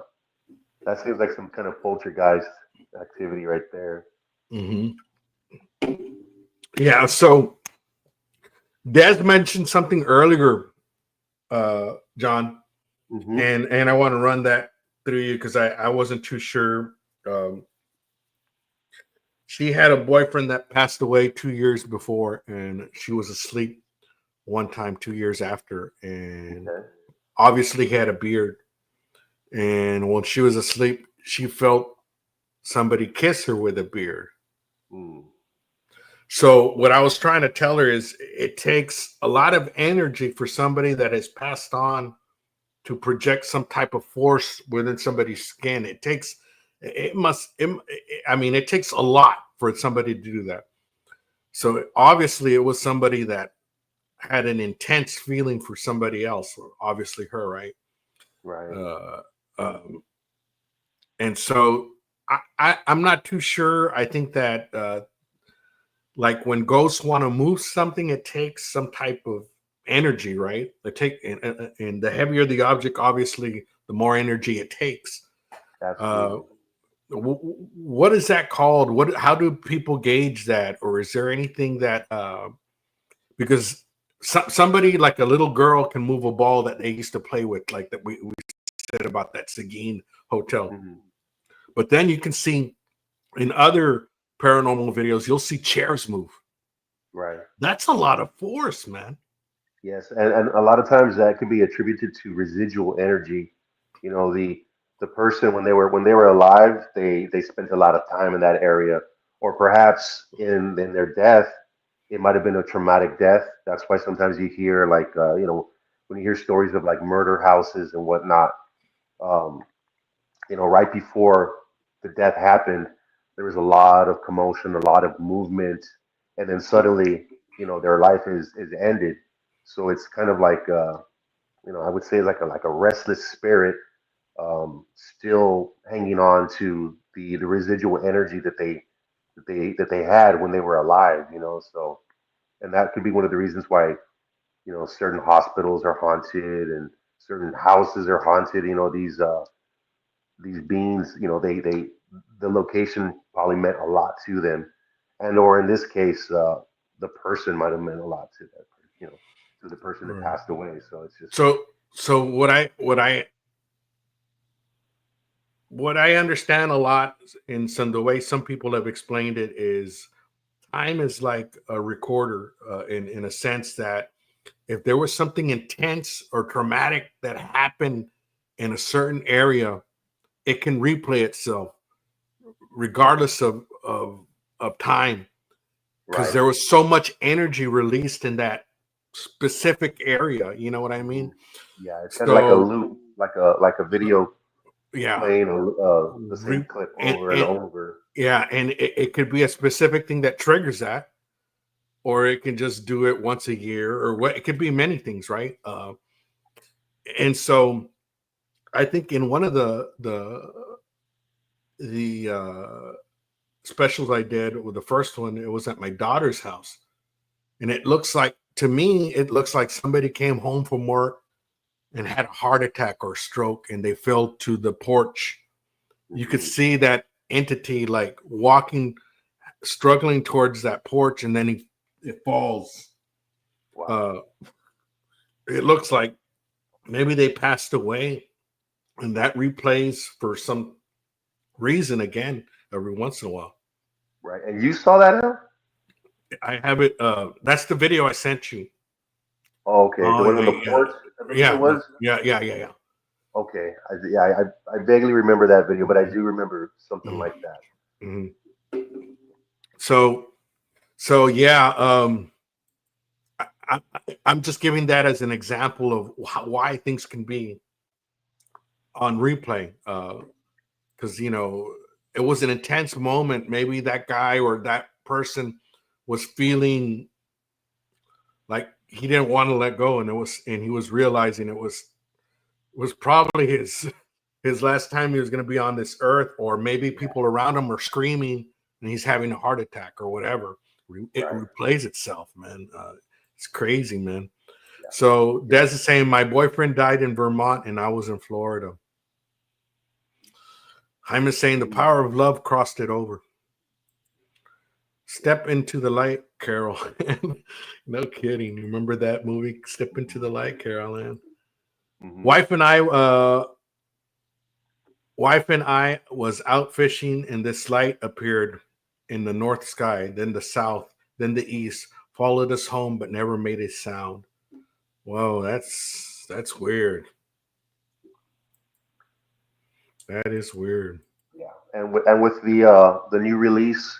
That seems like some kind of poltergeist activity right there. Mm-hmm. Yeah. So Des mentioned something earlier, John, Mm-hmm. and I want to run that through you because I wasn't too sure. She had a boyfriend that passed away 2 years before, and she was asleep one time 2 years after, and obviously he had a beard. And when she was asleep, she felt somebody kiss her with a beard. Mm. So what I was trying to tell her is it takes a lot of energy for somebody that has passed on to project some type of force within somebody's skin. It takes It must. I mean, it takes a lot for somebody to do that. So obviously, it was somebody that had an intense feeling for somebody else. Obviously, her, right? Right. Uh, um, and so I'm not too sure. I think that like when ghosts want to move something, it takes some type of energy, right? And the heavier the object, obviously, the more energy it takes. Uh, Absolutely. what is that called? How do people gauge that, or is there anything that because somebody like a little girl can move a ball that they used to play with, like that we said about that Seguin hotel, Hmm. but then you can see in other paranormal videos, you'll see chairs move. Right. That's a lot of force, man. Yes, and a lot of times that can be attributed to residual energy. You know, the person when they were alive, they spent a lot of time in that area, or perhaps in their death, it might have been a traumatic death. That's why sometimes you hear like when you hear stories of like murder houses and whatnot. Um, right before the death happened, there was a lot of commotion, a lot of movement, and then suddenly, their life is ended. So it's kind of like, I would say like a restless spirit, still hanging on to the residual energy that they had when they were alive. So, and that could be one of the reasons why certain hospitals are haunted and certain houses are haunted. These beings, the location probably meant a lot to them, and or in this case, the person might have meant a lot to that, to the person that Right. passed away. So it's just So what I understand a lot in the way some people have explained it is time is like a recorder in a sense that if there was something intense or traumatic that happened in a certain area, it can replay itself regardless of time because right. there was so much energy released in that specific area. You know what I Hmm. mean? Yeah, it's kind of like a So loop, like a video yeah, playing the same re- clip and over and and over. yeah, and it could be a specific thing that triggers that, or it can just do it once a year, or what it could be many things, right? And so I think in one of the specials I did with the first one, it was at my daughter's house, and it looks like to me, it looks like somebody came home from work and had a heart attack or stroke, and they fell to the porch. You could Hmm. see that entity like walking, struggling towards that porch, and then it falls. Wow. Uh, it looks like maybe they passed away, and that replays for some reason again every once in a while. Right. And you saw that now? I have it. That's the video I sent you. Oh, okay, the Oh one on yeah, the yeah, porch, I believe it yeah, was. yeah. Okay. I vaguely remember that video, but I do remember something Mhm, like that. mhm. So, so yeah. I'm just giving that as an example of why things can be on replay. Because it was an intense moment. Maybe that guy or that person was feeling like he didn't want to let go, and he was realizing it was probably his last time he was going to be on this earth, or maybe Yeah. people around him are screaming and he's having a heart attack or whatever. It Right. replays itself, man. It's crazy, man. Yeah. So Yeah. Des is saying my boyfriend died in Vermont and I was in Florida. I'm just saying the power of love crossed it over. Step into the light, Carol. No kidding. Remember that movie, Step into the Light, Carol Ann? Hmm. Wife and I was out fishing and this light appeared in the north sky, then the south, then the east, followed us home but never made a sound. Whoa, that's weird. That is weird. Yeah. And with the new release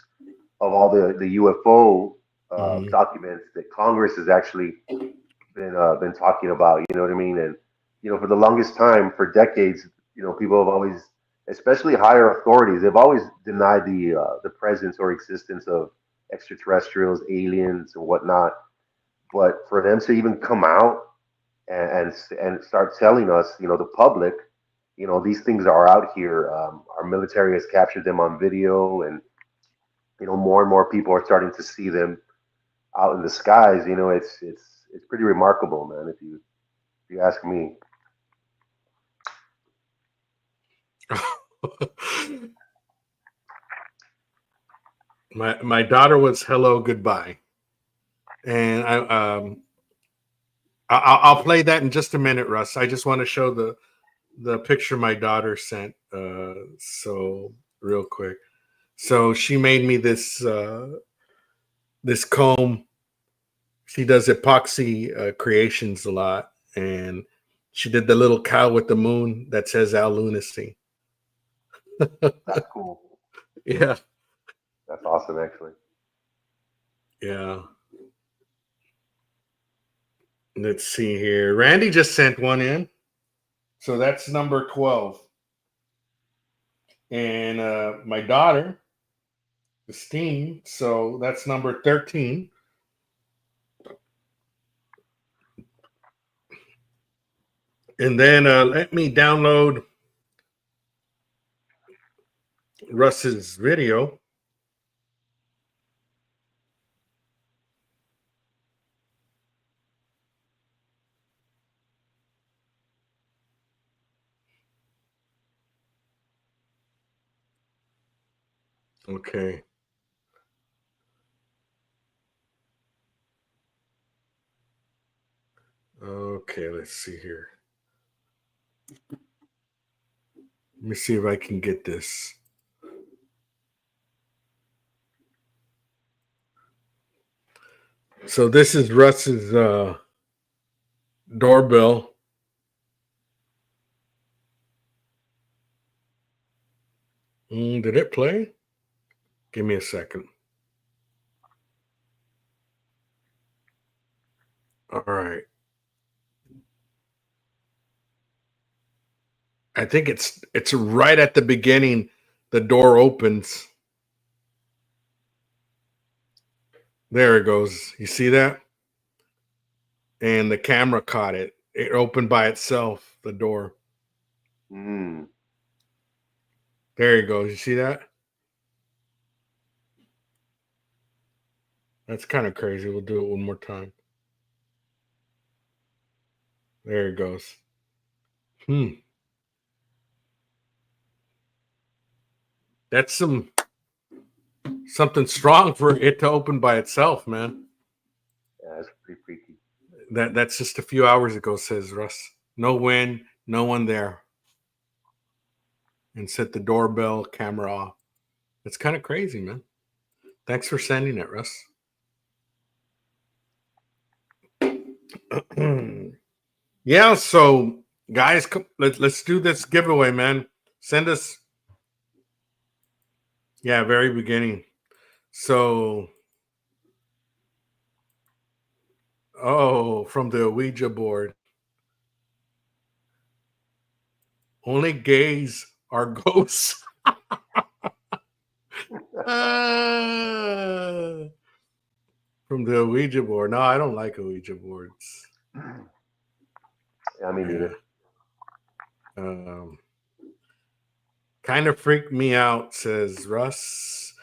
of all the UFO Mhm. documents that Congress has actually been talking about. You know what I mean? And for the longest time, for decades, people have always especially higher authorities. They've always denied the presence or existence of extraterrestrials, aliens, and whatnot. But for them to even come out and start telling us, the public, these things are out here. Our military has captured them on video, and more and more people are starting to see them out in the skies. It's pretty remarkable, man. If you ask me. My daughter was hello goodbye, and I'll play that in just a minute, Russ. I just want to show the picture my daughter sent. So real quick, so she made me this comb. She does epoxy creations a lot, and she did the little cow with the moon that says Al Lunacy. That's cool. Yeah. That's awesome, actually. Yeah. Let's see here. Randy just sent one in. So that's number 12. And my daughter, Christine, so that's number 13. And then let me download Russ's video. Okay. Okay, let's see here. Let me see if I can get this. So this is Russ's doorbell. Did it play? Give me a second. All right. I think it's right at the beginning. The door opens. There it goes. You see that? And the camera caught it. It opened by itself, the door. Mm. There it goes. You see that? That's kind of crazy. We'll do it one more time. There it goes. That's something strong for it to open by itself, man. Yeah, that's pretty freaky. That's just a few hours ago, says Russ. No wind, no one there. And set the doorbell camera off. It's kind of crazy, man. Thanks for sending it, Russ. Yeah, so guys, let's do this giveaway, man. Send us. Yeah, very beginning. So, from the Ouija board. Only gays are ghosts. From the Ouija board. No, I don't like Ouija boards. Yeah, me neither. Kind of freaked me out, says Russ.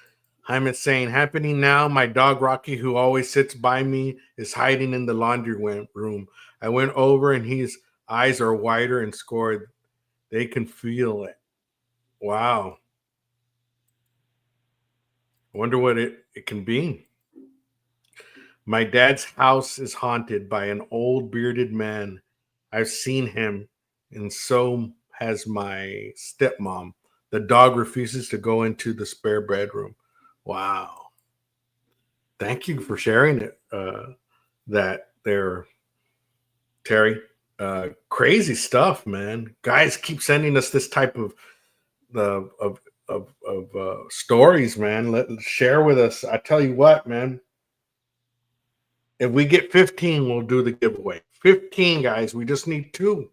I'm saying, happening now. My dog Rocky, who always sits by me, is hiding in the laundry room. I went over and his eyes are wider and scored. They can feel it. Wow. I wonder what it can be. My dad's house is haunted by an old bearded man. I've seen him, and so has my stepmom. The dog refuses to go into the spare bedroom. Wow. Thank you for sharing it. That there, Terry. Crazy stuff, man. Guys keep sending us this type of stories, man. Let's share with us. I tell you what, man. If we get 15, we'll do the giveaway. 15, guys. We just need two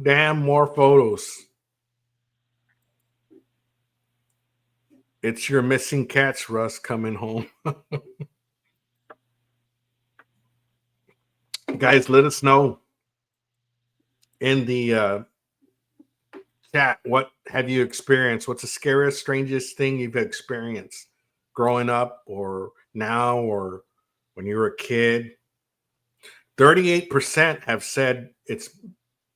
damn more photos. It's your missing cats, Russ, coming home. Guys, let us know in the chat, what have you experienced? What's the scariest, strangest thing you've experienced growing up or now or when you were a kid? 38% have said it's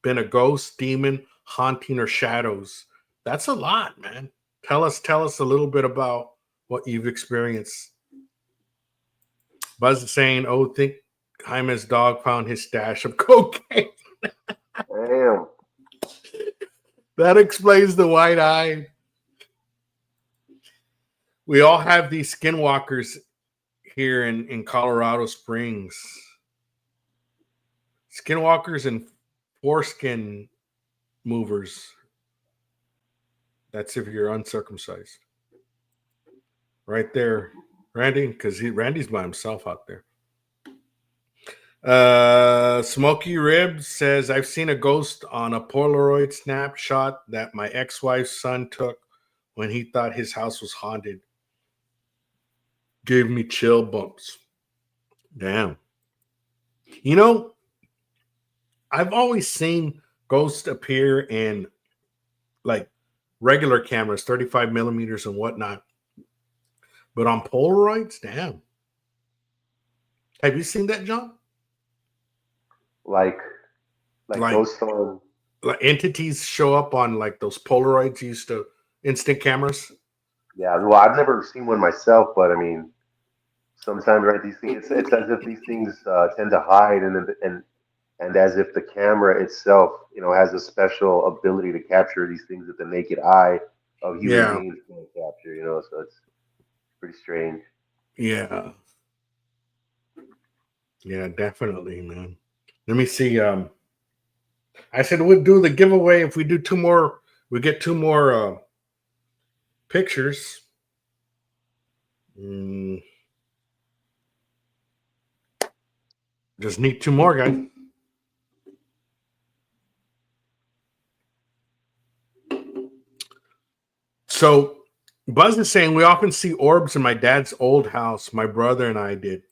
been a ghost, demon, haunting, or shadows. That's a lot, man. Tell us a little bit about what you've experienced. Buzz is saying, oh, think Jaime's dog found his stash of cocaine. Damn. That explains the white eye. We all have these skinwalkers here in Colorado Springs. Skinwalkers and foreskin movers. That's if you're uncircumcised. Right there, Randy, because Randy's by himself out there. Smoky Ribs says, I've seen a ghost on a Polaroid snapshot that my ex-wife's son took when he thought his house was haunted. Gave me chill bumps. Damn. You know, I've always seen ghosts appear in like regular cameras, 35 millimeters and whatnot. But on Polaroids, damn. Have you seen that, John? Like ghosts on, like entities show up on like those Polaroids used to instant cameras. Yeah, well, I've never seen one myself, but I mean, sometimes, right? These things, it's as if these things tend to hide, and as if the camera itself, has a special ability to capture these things that the naked eye of human beings can't capture. So it's pretty strange. Yeah, definitely, man. Let me see. I said we'd do the giveaway if we do two more. We get two more pictures. Just need two more, guys. So Buzz is saying we often see orbs in my dad's old house. My brother and I did.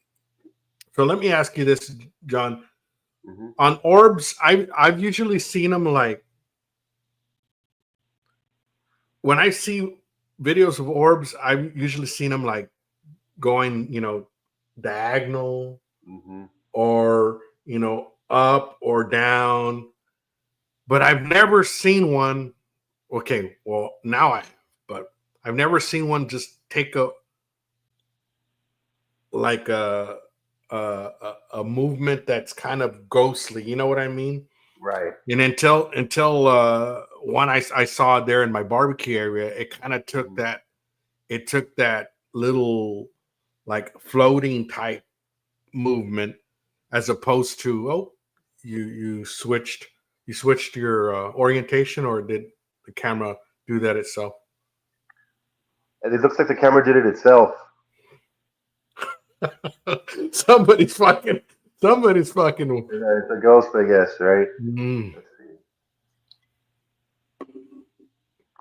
So let me ask you this, John. Mm-hmm. On orbs, I've usually seen them like when I see videos of orbs, I've usually seen them like going, diagonal, mm-hmm. or up or down. But I've never seen one. Okay, well now I have, but I've never seen one just take a movement that's kind of ghostly. You know what I mean? Right. And until one I saw there in my barbecue area, it kind of took that. It took that little like floating type movement, as opposed to you switched your orientation, or did the camera do that itself? And it looks like the camera did it itself. Somebody's fucking. Yeah, it's a ghost, I guess, right? Mm. Let's see.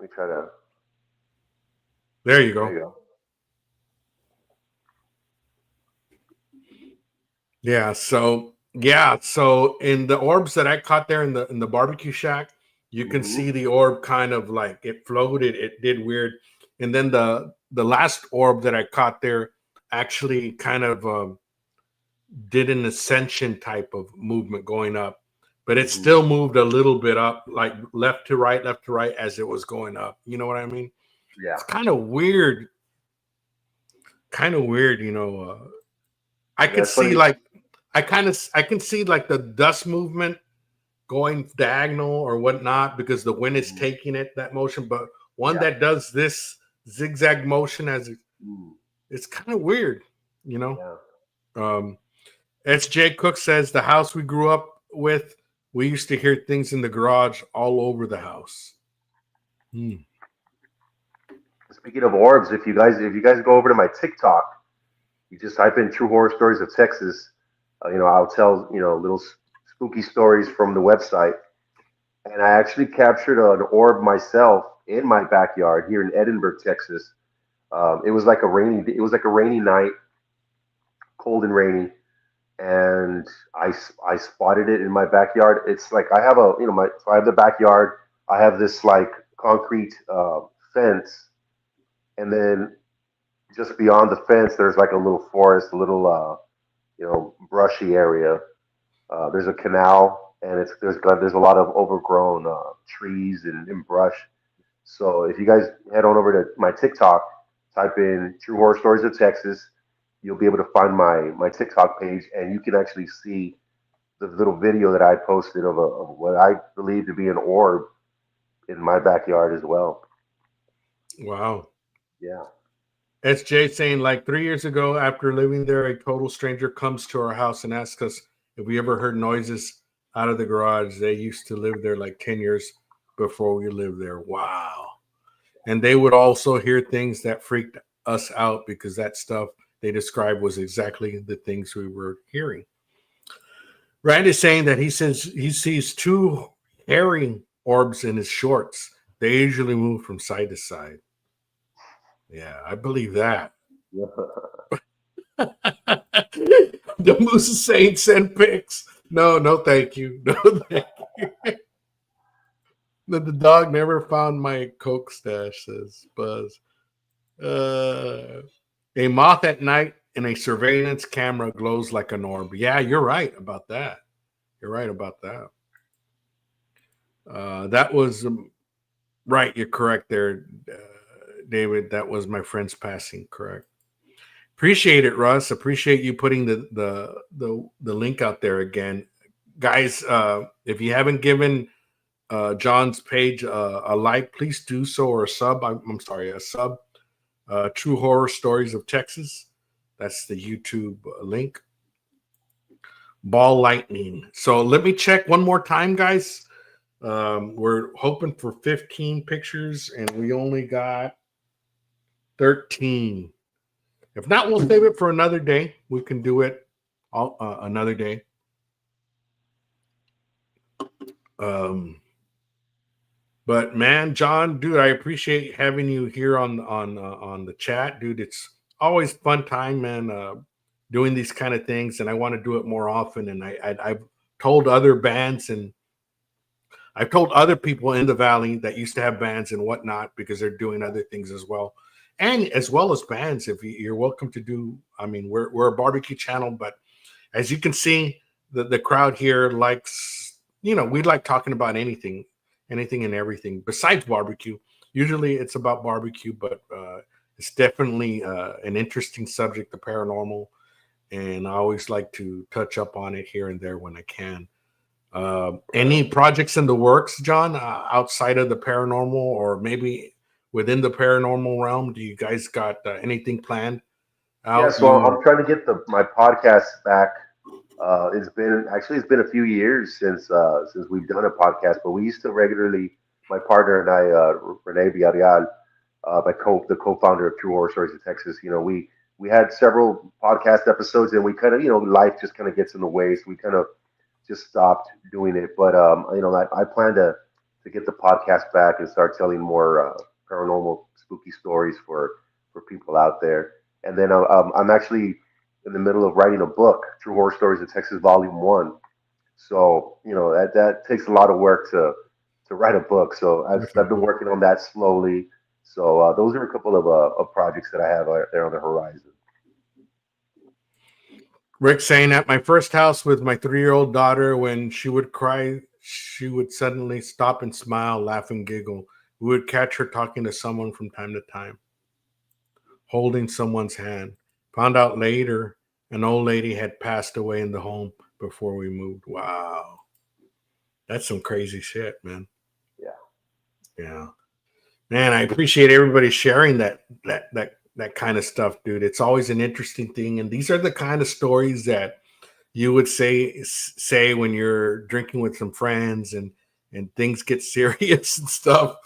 Let me try to. There you go. Yeah. So in the orbs that I caught there in the barbecue shack, you can see the orb kind of like it floated. It did weird, and then the last orb that I caught there actually kind of did an ascension type of movement going up, but it still moved a little bit up, like left to right as it was going up. You know what I mean? Yeah. It's kind of weird. I can see like I can see like the dust movement going diagonal or whatnot because the wind is taking it that motion, but one that does this zigzag motion it's kind of weird, SJ Cook says the house we grew up with, we used to hear things in the garage all over the house. Speaking of orbs, if you guys go over to my TikTok, you just type in True Horror Stories of Texas. I'll tell little spooky stories from the website. And I actually captured an orb myself in my backyard here in Edinburgh, Texas. It was like a rainy night, cold and rainy, and I spotted it in my backyard. It's like I have so I have the backyard. I have this like concrete fence, and then just beyond the fence, there's like a little forest, a little brushy area. There's a canal, and there's a lot of overgrown trees and brush. So if you guys head on over to my TikTok, type in True Horror Stories of Texas, you'll be able to find my TikTok page, and you can actually see the little video that I posted of what I believe to be an orb in my backyard as well. Wow. Yeah. SJ saying, like 3 years ago, after living there, a total stranger comes to our house and asks us if we ever heard noises out of the garage. They used to live there like 10 years before we lived there. Wow. And they would also hear things that freaked us out because that stuff they described was exactly the things we were hearing. Randy's saying that he says he sees two hairy orbs in his shorts. They usually move from side to side. Yeah, I believe that. The Moose is saying send pics. No, thank you. No, thank you. The dog never found my Coke stash, says Buzz. A moth at night in a surveillance camera glows like an orb. Yeah, you're right about that. You're right about that. That was right. You're correct there, David. That was my friend's passing. Correct. Appreciate it, Russ. Appreciate you putting the link out there again, guys. If you haven't given John's page a like, please do so, or a sub. I'm sorry, a sub. True Horror Stories of Texas. That's the YouTube link. Ball lightning. So let me check one more time, guys. We're hoping for 15 pictures, and we only got 13. If not, we'll save it for another day. We can do it another day. But man, John, dude, I appreciate having you here on the chat, dude. It's always fun time, man. Doing these kind of things, and I want to do it more often. And I've told other bands, and I've told other people in the Valley that used to have bands and whatnot, because they're doing other things as well. And as well as bands, if you're welcome to do. I mean, we're a barbecue channel, but as you can see, the crowd here likes, we like talking about anything and everything besides barbecue. Usually it's about barbecue, but it's definitely an interesting subject, the paranormal, and I always like to touch up on it here and there when I can. Any projects in the works, John, outside of the paranormal, or maybe within the paranormal realm? Do you guys got anything planned out? Yeah, so I'm trying to get my podcast back. It's been a few years since we've done a podcast, but we used to regularly. My partner and I, Rene Villarreal, the co-founder of True Horror Stories of Texas. We had several podcast episodes, and we kind of life just kind of gets in the way, so we kind of just stopped doing it. But I plan to get the podcast back and start telling more paranormal, spooky stories for people out there. And then I'm actually in the middle of writing a book, True Horror Stories of Texas, Volume 1. So that takes a lot of work to write a book. So I've been working on that slowly. So those are a couple of projects that I have there on the horizon. Rick saying, at my first house with my 3-year-old daughter, when she would cry, she would suddenly stop and smile, laugh, and giggle. We would catch her talking to someone from time to time, holding someone's hand. Found out later an old lady had passed away in the home before we moved. Wow. That's some crazy shit, man. Yeah. Man, I appreciate everybody sharing that kind of stuff, dude. It's always an interesting thing. And these are the kind of stories that you would say when you're drinking with some friends and things get serious and stuff.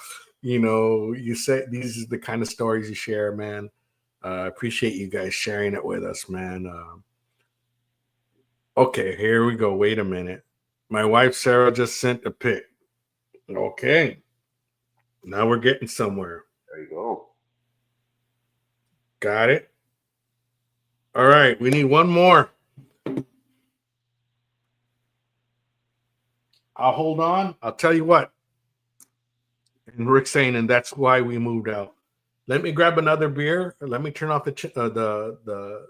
You say these are the kind of stories you share, man. Appreciate you guys sharing it with us, man. Okay, here we go. Wait a minute. My wife, Sarah, just sent a pic. Okay. Now we're getting somewhere. There you go. Got it. All right, we need one more. I'll hold on. I'll tell you what. And Rick's saying, and that's why we moved out. Let me grab another beer. Let me turn off the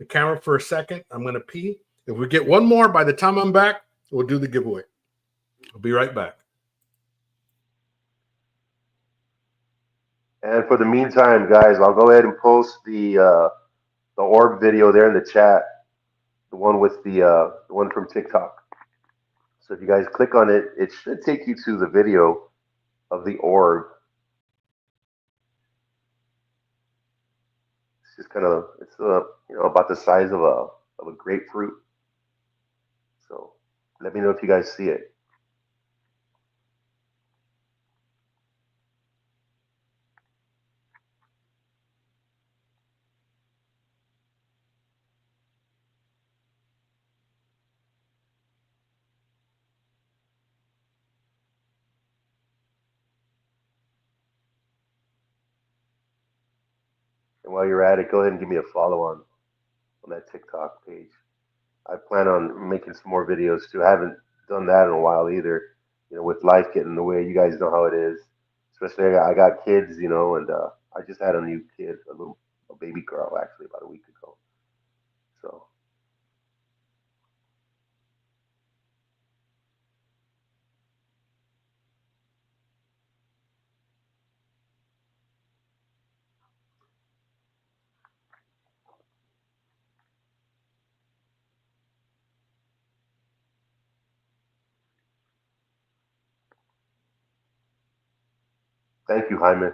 camera for a second. I'm gonna pee. If we get one more by the time I'm back, we'll do the giveaway. I'll be right back. And for the meantime, guys, I'll go ahead and post the orb video there in the chat, the one with the one from TikTok. So if you guys click on it, it should take you to the video of the orb. It's just kind of about the size of a grapefruit. So let me know if you guys see it. And while you're at it, go ahead and give me a follow on that TikTok page. I plan on making some more videos too. I haven't done that in a while either. With life getting in the way, you guys know how it is. Especially I got kids, and I just had a new kid, a baby girl actually about a week ago. So thank you, Jaime.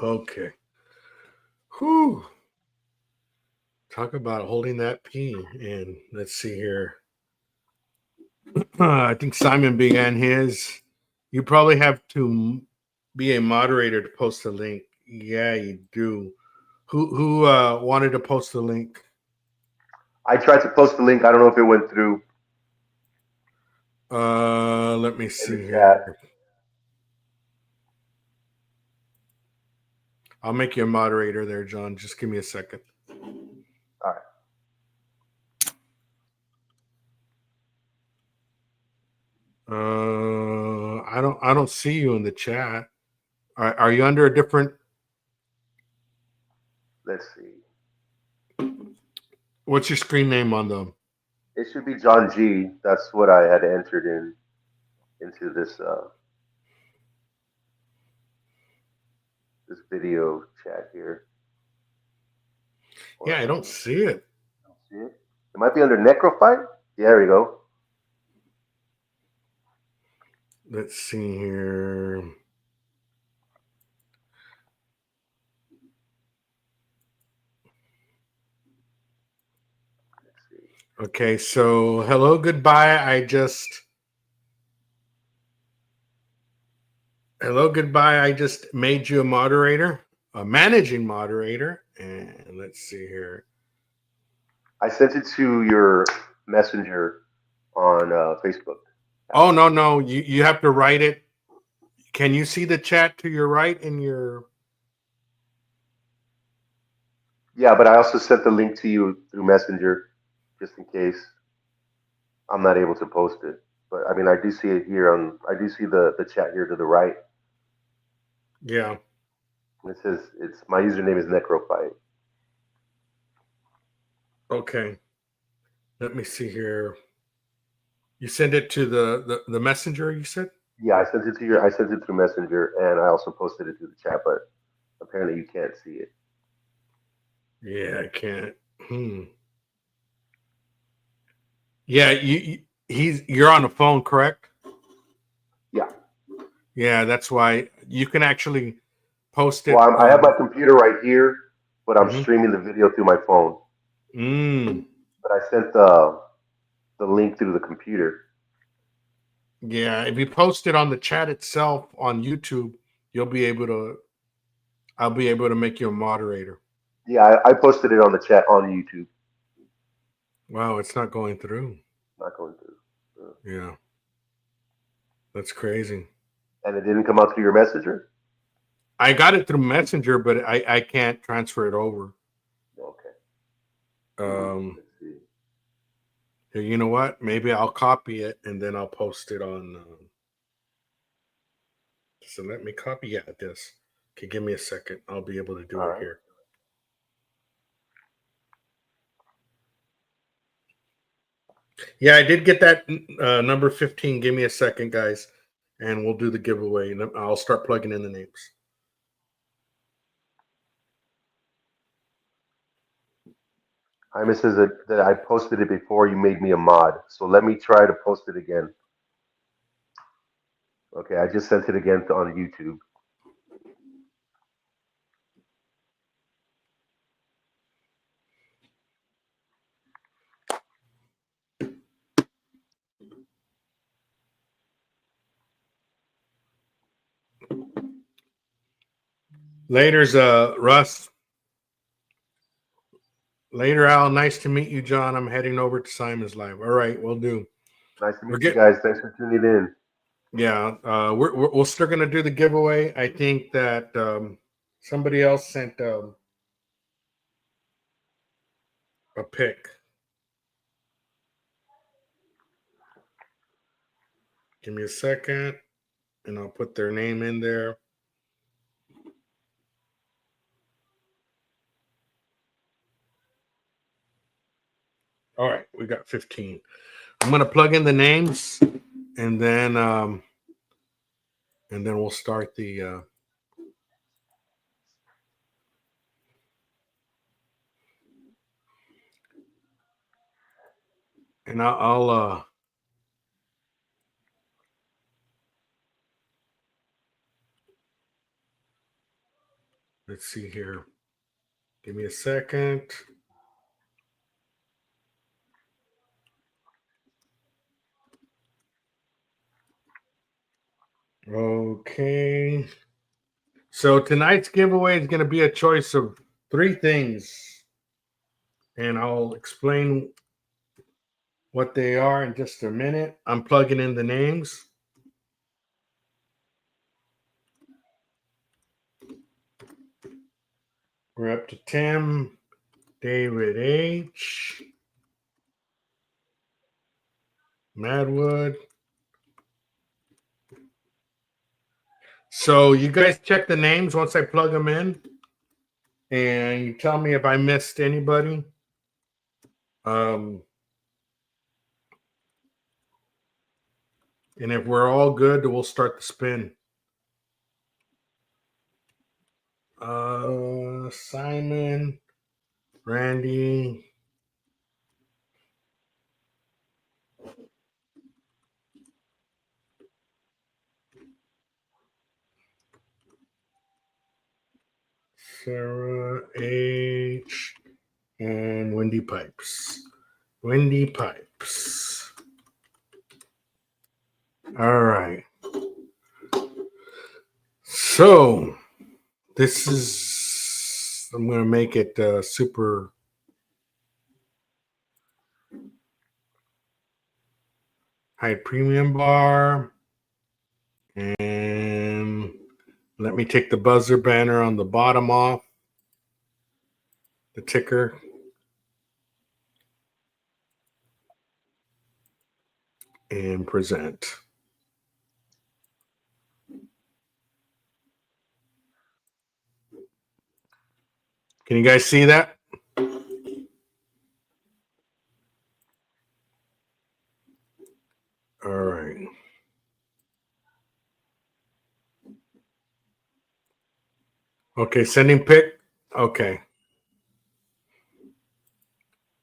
Okay. Whew. Talk about holding that pee. And let's see here. I think Simon began his. You probably have to be a moderator to post the link. Yeah, you do. Who wanted to post the link? I tried to post the link. I don't know if it went through. Let me see chat. here. I'll make you a moderator there, John. Just give me a second. All right. I don't see you in the chat. Are you under a different? Let's see. What's your screen name on them? It should be John G. That's what I had entered into this this video chat here. Yeah, I don't see it. See it? It might be under Necrophyte. Yeah, there we go. Let's see here. Okay, so hello, goodbye. Hello, goodbye. I just made you a moderator, a managing moderator. And let's see here. I sent it to your messenger on Facebook. Oh, no. You have to write it. Can you see the chat to your right in your? Yeah, but I also sent the link to you through Messenger, just in case I'm not able to post it. But I mean, I do see it here I do see the chat here to the right. Yeah. It says my username is Necrophyte. Okay. Let me see here. You send it to the messenger, you said? Yeah, I sent it through Messenger, and I also posted it to the chat, but apparently you can't see it. Yeah, I can't. Yeah, you're on the phone, correct? Yeah. Yeah, that's why you can actually post it. Well, I have my computer right here, but I'm Mhm. streaming the video through my phone. But I sent the link through the computer. Yeah, if you post it on the chat itself on YouTube, I'll be able to make you a moderator. Yeah, I posted it on the chat on YouTube. Wow, it's not going through. Not going through. Yeah. That's crazy. And it didn't come out through your messenger? I got it through Messenger, but I can't transfer it over. Okay. Um, Let's see. here, you know what? Maybe I'll copy it and then I'll post it on. So let me copy. Yeah, this. Okay, give me a second. I'll be able to do All it right. here. Yeah, I did get that number 15. Give me a second, guys, and we'll do the giveaway. And I'll start plugging in the names. Jaime says that I posted it before you made me a mod. So let me try to post it again. Okay, I just sent it again on YouTube. Later's Russ. Later, Al. Nice to meet you, John. I'm heading over to Simon's live. All right, we'll do. Nice to We're meet you get guys. Thanks for tuning in. yeah. We're still gonna do the giveaway. I think that somebody else sent a pic. Give me a second, and I'll put their name in there. All right, we got 15. I'm gonna plug in the names, and then we'll start the. And I'll let's see here. Give me a second. Okay. So tonight's giveaway is going to be a choice of 3 things, and I'll explain what they are in just a minute. I'm plugging in the names. We're up to Tim, David H, Madwood. So you guys check the names once I plug them in, and you tell me if I missed anybody. And if we're all good, we'll start the spin. Simon, Randy. Sarah H. and Wendy Pipes. Wendy Pipes. All right. So this is, I'm going to make it super high premium bar. And let me take the buzzer banner on the bottom off, the ticker. And present. Can you guys see that? All right. Okay, sending pic. Okay.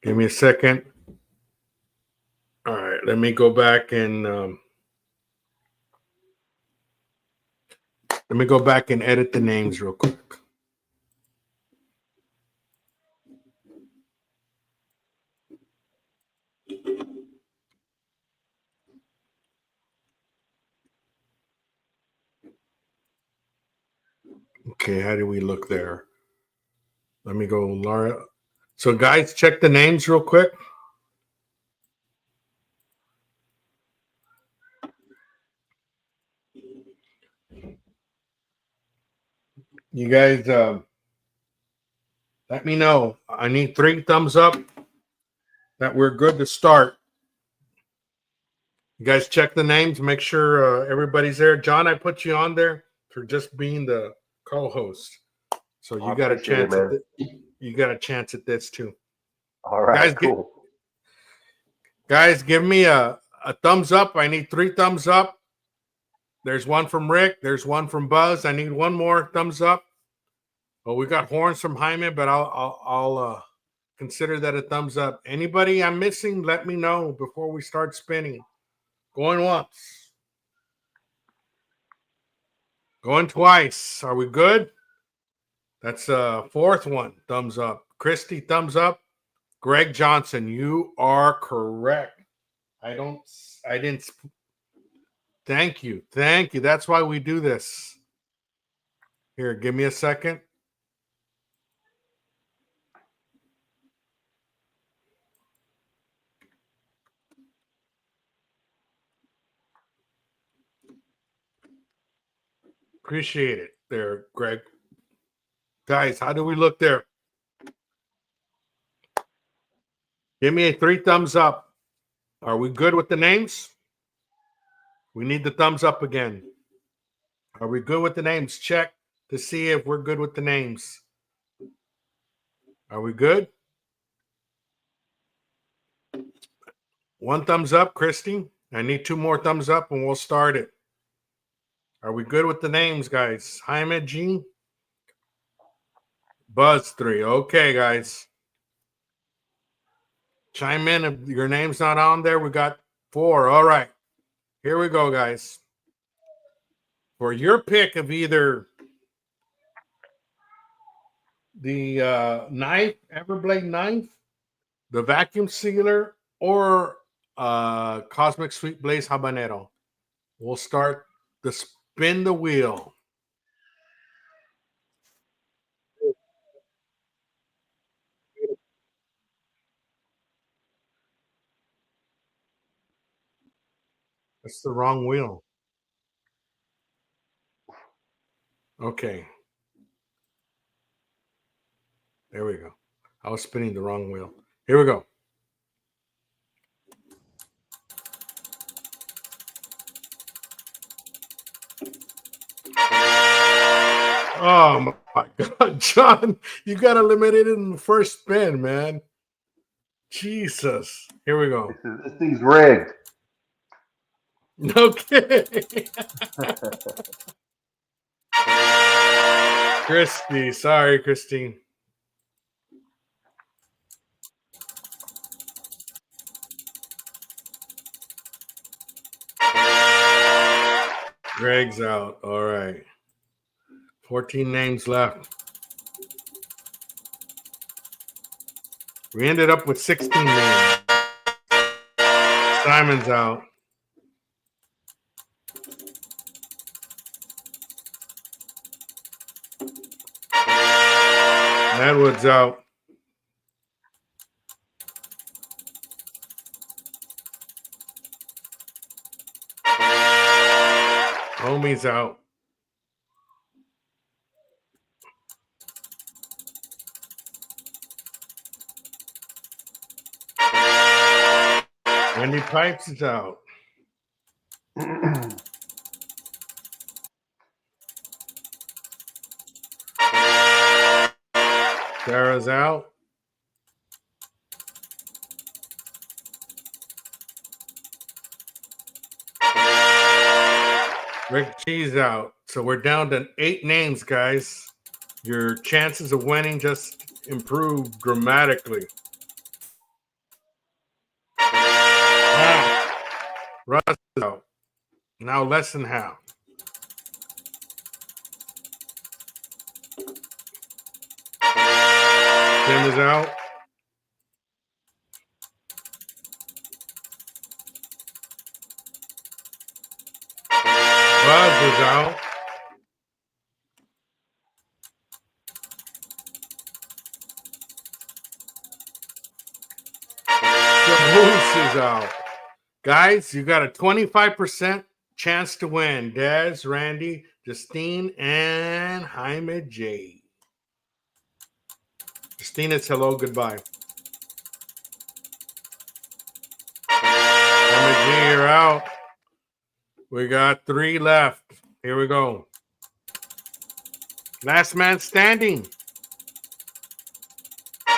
Give me a second. All right, let me go back and edit the names real quick. Okay, how do we look there? Let me go, Laura. So, guys, check the names real quick. You guys let me know. I need 3 thumbs up that we're good to start. You guys check the names, make sure everybody's there. John, I put you on there for just being the co-host. So you got a chance at you got a chance at this too. All right, Guys, cool. Guys, give me a thumbs up. I need 3 thumbs up. There's one from Rick. There's one from Buzz. I need one more thumbs up. Well, we got horns from Jaime, but I'll consider that a thumbs up. Anybody I'm missing, let me know before we start spinning. Going once. Going twice. Are we good? That's a 4th one. Thumbs up. Christy, thumbs up. Greg Johnson, you are correct. I didn't. Thank you. Thank you. That's why we do this. Here, give me a second. Appreciate it there, Greg. Guys, how do we look there? Give me a 3 thumbs up. Are we good with the names? We need the thumbs up again. Are we good with the names? Check to see if we're good with the names. Are we good? 1 thumbs up, Christy. I need 2 more thumbs up and we'll start it. Are we good with the names, guys? Jaime G. Buzz 3. Okay, guys. Chime in if your name's not on there. We got 4. All right. Here we go, guys. For your pick of either the knife, Everblade knife, the vacuum sealer, or Cosmic Sweet Blaze Habanero. We'll start the spin the wheel. That's the wrong wheel. Okay. There we go. I was spinning the wrong wheel. Here we go. Oh my God, John, you got eliminated in the first spin, man. Jesus. Here we go. This thing's rigged. Okay. Christy. Sorry, Christine. Greg's out. All right. 14 names left. We ended up with 16 names. Simon's out. Edward's out. Homie's out. Wendy Pipes is out. Sarah's out. Rick G's out. So we're down to 8 names, guys. Your chances of winning just improved dramatically. Russ is out. Now less than half. Tim is out. Buzz is out. Caboose is out. Guys, you got a 25% chance to win. Dez, Randy, Justine and Jaime J. Justine, it's hello, goodbye. Jaime J, you're out. We got 3 left. Here we go. Last man standing.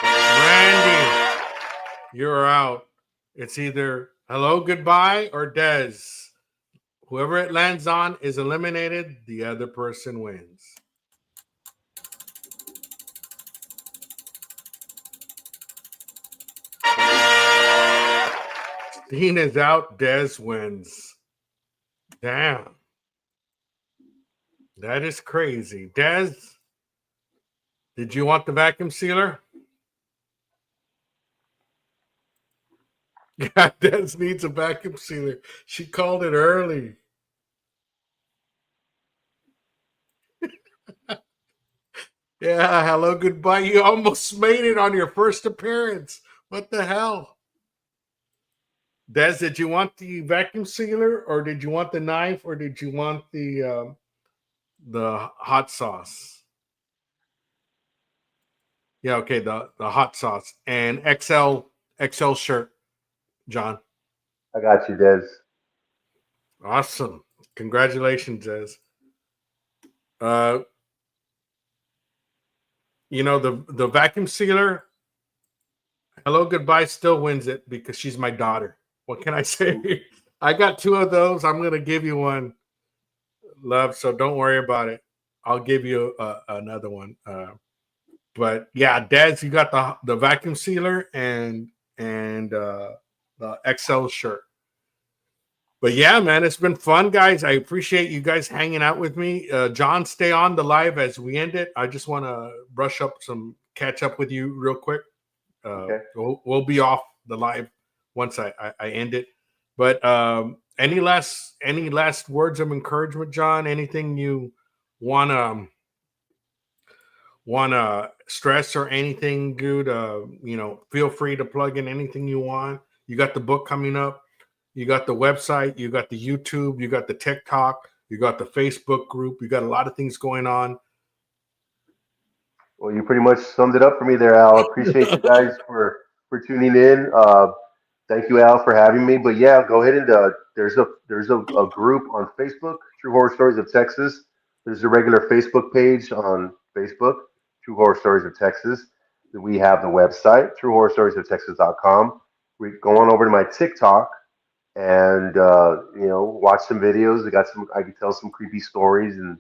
Randy, you're out. It's either hello, goodbye, or Des. Whoever it lands on is eliminated. The other person wins. Dean is out. Des wins. Damn. That is crazy. Des, did you want the vacuum sealer? Yeah, Des needs a vacuum sealer. She called it early. Yeah, hello, goodbye. You almost made it on your first appearance. What the hell? Des, did you want the vacuum sealer, or did you want the knife, or did you want the hot sauce? Yeah, okay, the hot sauce and XL shirt, John. I got you, Des. Awesome. Congratulations, Des. You know, the vacuum sealer, hello, goodbye, still wins it because she's my daughter. What can I say? I got 2 of those. I'm going to give you one, love, so don't worry about it. I'll give you another one. But yeah, Des, you got the vacuum sealer and the XL shirt. But yeah, man, it's been fun, guys. I appreciate you guys hanging out with me. John, stay on the live as we end it. I just want to catch up with you real quick. Okay. We'll be off the live once I end it. But any last words of encouragement, John? Anything you wanna stress or anything good? Feel free to plug in anything you want. You got the book coming up. You got the website, you got the YouTube, you got the TikTok, you got the Facebook group, you got a lot of things going on. Well, you pretty much summed it up for me there, Al. I appreciate you guys for tuning in. Thank you, Al, for having me. But yeah, go ahead and there's a group on Facebook, True Horror Stories of Texas. There's a regular Facebook page on Facebook, True Horror Stories of Texas. We have the website, truehorrorstoriesoftexas.com. We go on over to my TikTok and watch some videos. I can tell some creepy stories and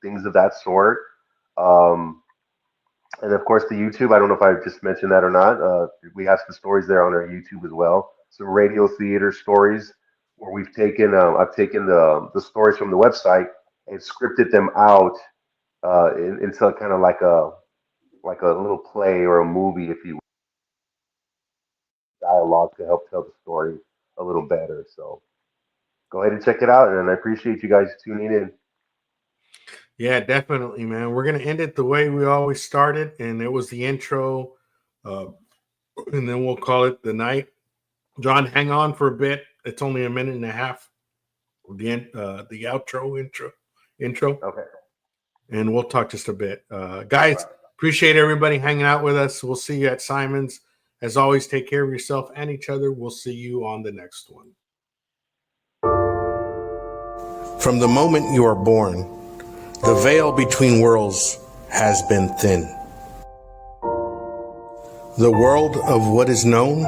things of that sort. And of course the YouTube, I don't know if I just mentioned that or not. We have some stories there on our YouTube as well. Some radio theater stories where I've taken the stories from the website and scripted them out into kind of like a little play or a movie, if you will, dialogue to help tell the story a little better. So go ahead and check it out, and I appreciate you guys tuning in. Yeah, definitely, man. We're gonna end it the way we always started, and it was the intro, and then we'll call it the night. John, hang on for a bit. It's only a minute and a half. The intro. Okay. And we'll talk just a bit. Guys, appreciate everybody hanging out with us. We'll see you at Simon's. As always, take care of yourself and each other. We'll see you on the next one. From the moment you are born, the veil between worlds has been thin. The world of what is known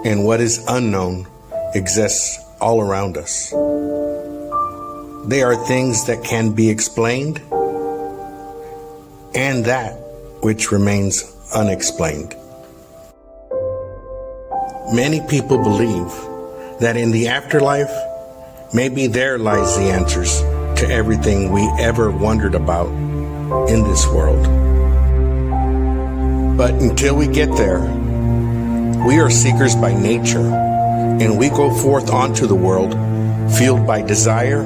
and what is unknown exists all around us. They are things that can be explained and that which remains unexplained. Many people believe that in the afterlife, maybe there lies the answers to everything we ever wondered about in this world. But until we get there, we are seekers by nature, and we go forth onto the world fueled by desire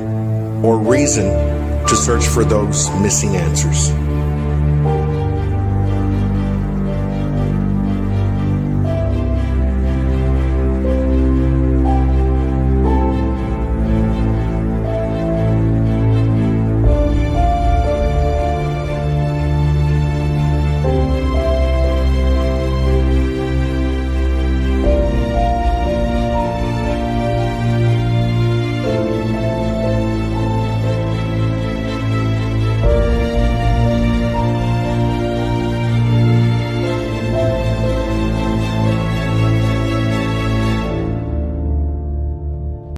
or reason to search for those missing answers.